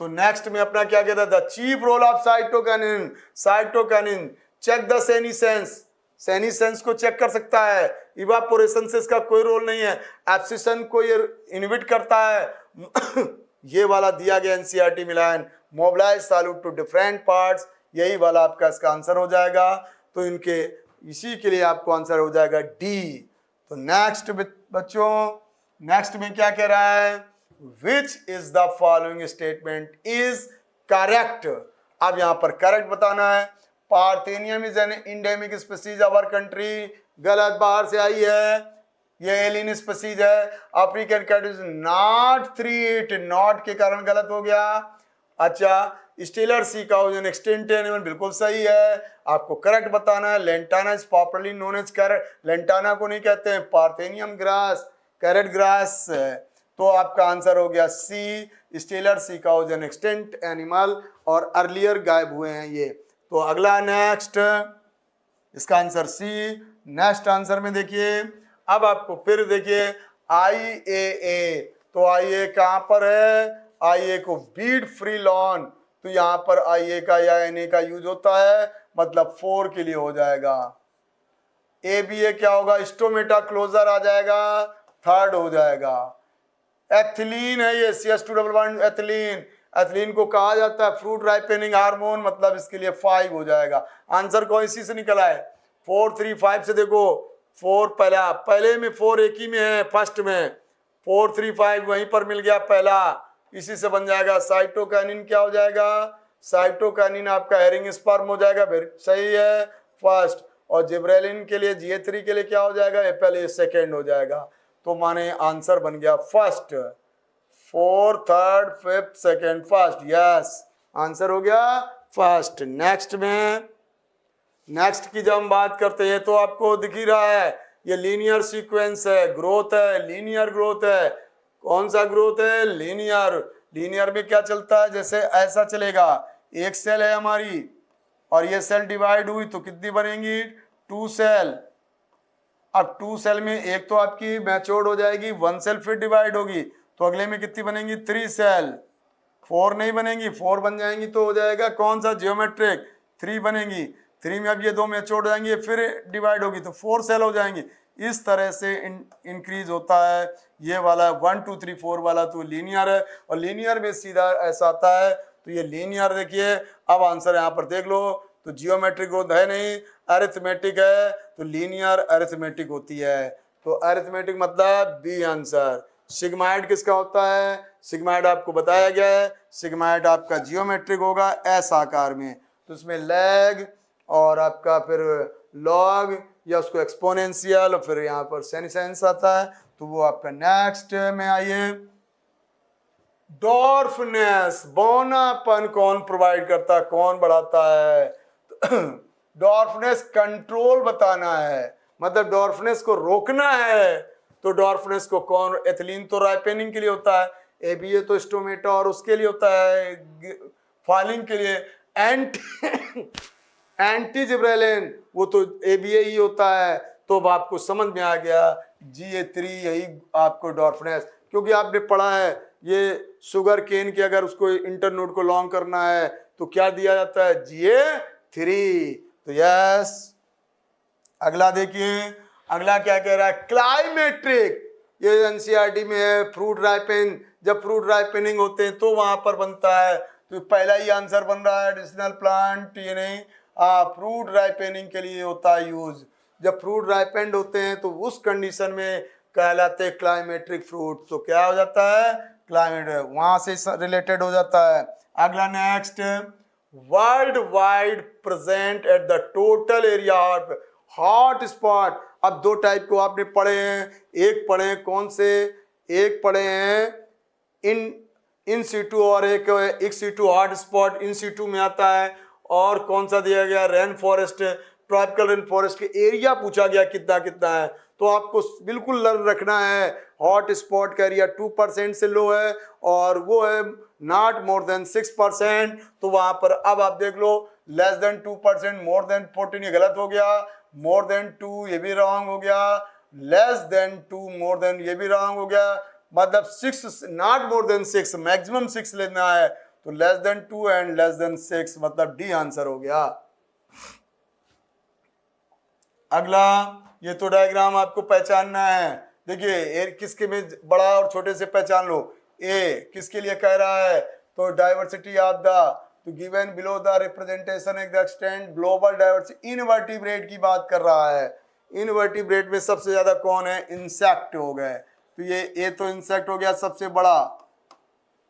तो नेक्स्ट में अपना क्या कहता था, chief role of cytokinin. Cytokinin check the senescence, senescence को चेक कर सकता है, इवापोरेशन से इसका कोई रोल नहीं है, एब्सिशन को ये इनहिबिट करता है ये वाला दिया गया NCERT मिलान, mobilise solute to different parts, यही वाला आपका इसका आंसर हो जाएगा। तो इनके इसी के लिए आपको आंसर हो जाएगा डी। तो नेक्स्ट बच्चों, नेक्स्ट में क्या कह रहा है, which is the following statement is correct. अब यहाँ पर करेक्ट बताना है। Parthenium is an endemic species our country, गलत, बाहर से आई है, ये एलियन स्पीसीज है। African cat is not 3 not के कारण गलत हो गया। अच्छा, Steller sea cow an extinct animal, बिल्कुल सही है, आपको करेक्ट बताना है। Lantana is popularly known as carrot, lantana को नहीं कहते हैं, पार्थेनियम ग्रास, कैरेट ग्रास। तो आपका आंसर हो गया C, Steller sea cow an extinct animal, और अर्लियर गायब हुए हैं ये। तो अगला नेक्स्ट, इसका आंसर सी। नेक्स्ट आंसर में देखिए, अब आपको फिर देखिए IAA, तो IA कहाँ पर है, IA को बीट फ्री लॉन, तो यहाँ पर IA का या NA का यूज होता है, मतलब 4 के लिए हो जाएगा। ABA क्या होगा, स्टोमेटा क्लोजर आ जाएगा, 3rd हो जाएगा। एथिलीन है ये, CS2 एथिलीन, एथिलीन को कहा जाता है फ्रूट राइपेनिंग हार्मोन, मतलब इसके लिए 5 हो जाएगा। आंसर कौन इसी से निकला है, 4 3 5 से देखो, 4 पहले में 4 एक ही में है, फर्स्ट में 4 3 5 वहीं पर मिल गया पहला, इसी से बन जाएगा। साइटोकाइनिन क्या हो जाएगा, साइटोकाइनिन आपका हेरिंग स्पर्म हो जाएगा, सही है, फर्स्ट। और जिब्रेलिन के लिए GA3 के लिए क्या हो जाएगा, ये पहले सेकेंड हो जाएगा। तो माने आंसर बन गया first, 4 3rd 5th 2nd 1st, yes, answer हो गया फर्स्ट। नेक्स्ट में, नेक्स्ट की जब हम बात करते हैं तो आपको दिख ही रहा है, ये लीनियर सीक्वेंस है, ग्रोथ है, लीनियर ग्रोथ है। कौन सा ग्रोथ है, लीनियर। लीनियर में क्या चलता है, जैसे ऐसा चलेगा, एक सेल है हमारी और ये सेल डिवाइड हुई तो कितनी बनेंगी, 2 सेल। अब 2 सेल में एक तो आपकी मैच्योर्ड हो जाएगी, 1 सेल फिर डिवाइड होगी, तो अगले में कितनी बनेंगी, 3 सेल। 4 नहीं बनेंगी, 4 बन जाएंगी तो हो जाएगा कौन सा, जियोमेट्रिक, 3 बनेंगी। 3 में अब ये 2 मैच्योर्ड हो जाएंगे, फिर डिवाइड होगी तो 4 सेल हो जाएंगी। इस तरह से इंक्रीज होता है ये वाला 1 2 3 4 वाला, तो लीनियर है। और लीनियर में सीधा ऐसा आता है, तो ये लीनियर देखिए। अब आंसर यहाँ पर देख लो, तो जियोमेट्रिक ग्रोथ है नहीं, अरिथमेटिक है, तो लीनियर अरिथमेटिक होती है। तो अरिथमेटिक मतलब बी आंसर। सिग्माइड किसका होता है, सिग्माइड आपको बताया गया है, सिग्माइड आपका जियोमेट्रिक होगा एस आकार में, तो उसमें लैग और आपका फिर लॉग या उसको एक्सपोनेंशियल और फिर यहाँ पर सेनिसेंस आता है। तो वो आपका नेक्स्ट में आइए, डॉर्फनेस, बौनापन कौन प्रोवाइड करता है, कौन बढ़ाता है, डॉर्फनेस कंट्रोल बताना है, मतलब डॉर्फनेस को रोकना है। तो डॉर्फनेस को कौन, एथिलीन तो राइपेनिंग के लिए होता है, ABA तो स्टोमेटा और उसके लिए होता है, फॉलिंग के लिए। एंटी जिब्रेलिन वो तो ABA ही होता है। तो अब आपको समझ में आ गया, GA3 यही आपको डॉर्फनेस, क्योंकि आपने पढ़ा है ये शुगर केन के अगर उसको इंटरनोड को लॉन्ग करना है तो क्या दिया जाता है, GA3। तो यस, अगला देखिए, अगला क्या कह रहा है, क्लाइमेट्रिक, ये NCERT में है। फ्रूट राइपेन, जब फ्रूट राइपेनिंग होते हैं तो वहां पर बनता है, तो पहला ही आंसर बन रहा है, एडिशनल प्लांट, ये नहीं, फ्रूट राइपेनिंग के लिए होता है यूज। जब फ्रूट राइपेंड होते हैं तो उस कंडीशन में कहलाते हैं क्लाइमेट्रिक फ्रूट। तो क्या हो जाता है, क्लाइमेट, वहां से रिलेटेड हो जाता है। अगला next, world wide present at the total area of hot spot. अब 2 टाइप को आपने पढ़े हैं, एक पढ़े हैं कौन से, एक पढ़े हैं इन सीटू और एक ex situ hot spot, in situ में आता है। और कौन सा दिया गया, rain forest, tropical rain forest के एरिया पूछा गया कितना कितना है। तो आपको बिल्कुल लर्न रखना है, हॉट स्पॉट का एरिया 2% से लो है और वो है नॉट मोर देन 6%। तो वहां पर अब आप देख लो, लेस देन 2%, मोर देन 14 ये गलत हो गया, मोर देन 2 ये भी रॉन्ग हो गया, लेस देन 2 मोर देन ये भी रॉन्ग हो गया, मतलब 6 नॉट मोर देन 6, मैक्सिमम 6 लेना है। तो less than 2 and less than 6, मतलब डी आंसर हो गया। अगला, ये तो डायग्राम आपको पहचानना है। देखिए ए किसके में बड़ा और छोटे से पहचान लो। ए किसके लिए कह रहा है, तो डाइवर्सिटी ऑफ द, तो गिवन बिलो द रिप्रेजेंटेशन एक the extent global diversity, invertebrate की बात कर रहा है। इनवर्टिब्रेट में सबसे ज्यादा कौन है, इंसेक्ट हो गए। तो ये तो इंसेक्ट हो गया सबसे बड़ा।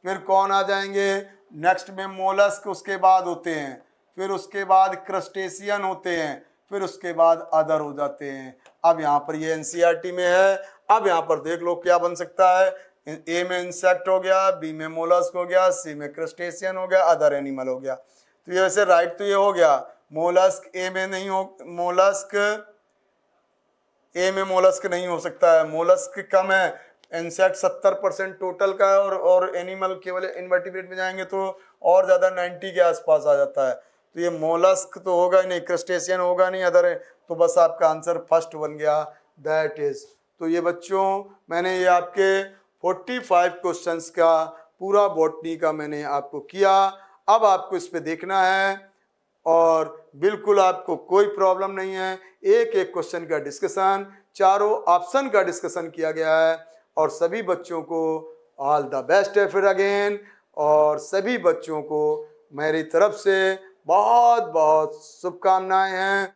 फिर कौन आ जाएंगे, नेक्स्ट में मोलस्क उसके बाद होते हैं, फिर उसके बाद क्रस्टेशियन होते हैं, फिर उसके बाद अदर हो जाते हैं। अब यहाँ पर ये एनसीईआरटी में है। अब यहाँ पर देख लो क्या बन सकता है। ए में इंसेक्ट हो गया, बी में मोलस्क हो गया, सी में क्रस्टेशियन हो गया, अदर एनिमल हो गया। तो ये वैसे राइट तो ये हो गया, मोलस्क ए में नहीं हो, मोलस्क ए में मोलस्क नहीं हो सकता है, मोलस्क कम है, इंसेक्ट 70% टोटल का है, और एनिमल केवल इनवर्टिब्रेट में जाएंगे तो और ज़्यादा 90 के आसपास आ जाता है। तो ये मोलस्क तो होगा ही नहीं, क्रस्टेशियन होगा नहीं, अदर है। तो बस आपका आंसर फर्स्ट बन गया, दैट इज। तो ये बच्चों मैंने ये आपके 45 क्वेश्चंस का पूरा बॉटनी का मैंने आपको किया। अब आपको इस पे देखना है और बिल्कुल आपको कोई प्रॉब्लम नहीं है। एक एक क्वेश्चन का डिस्कशन, चारों ऑप्शन का डिस्कशन किया गया है। और सभी बच्चों को ऑल द बेस्ट है फिर अगेन, और सभी बच्चों को मेरी तरफ से बहुत बहुत शुभकामनाएं हैं।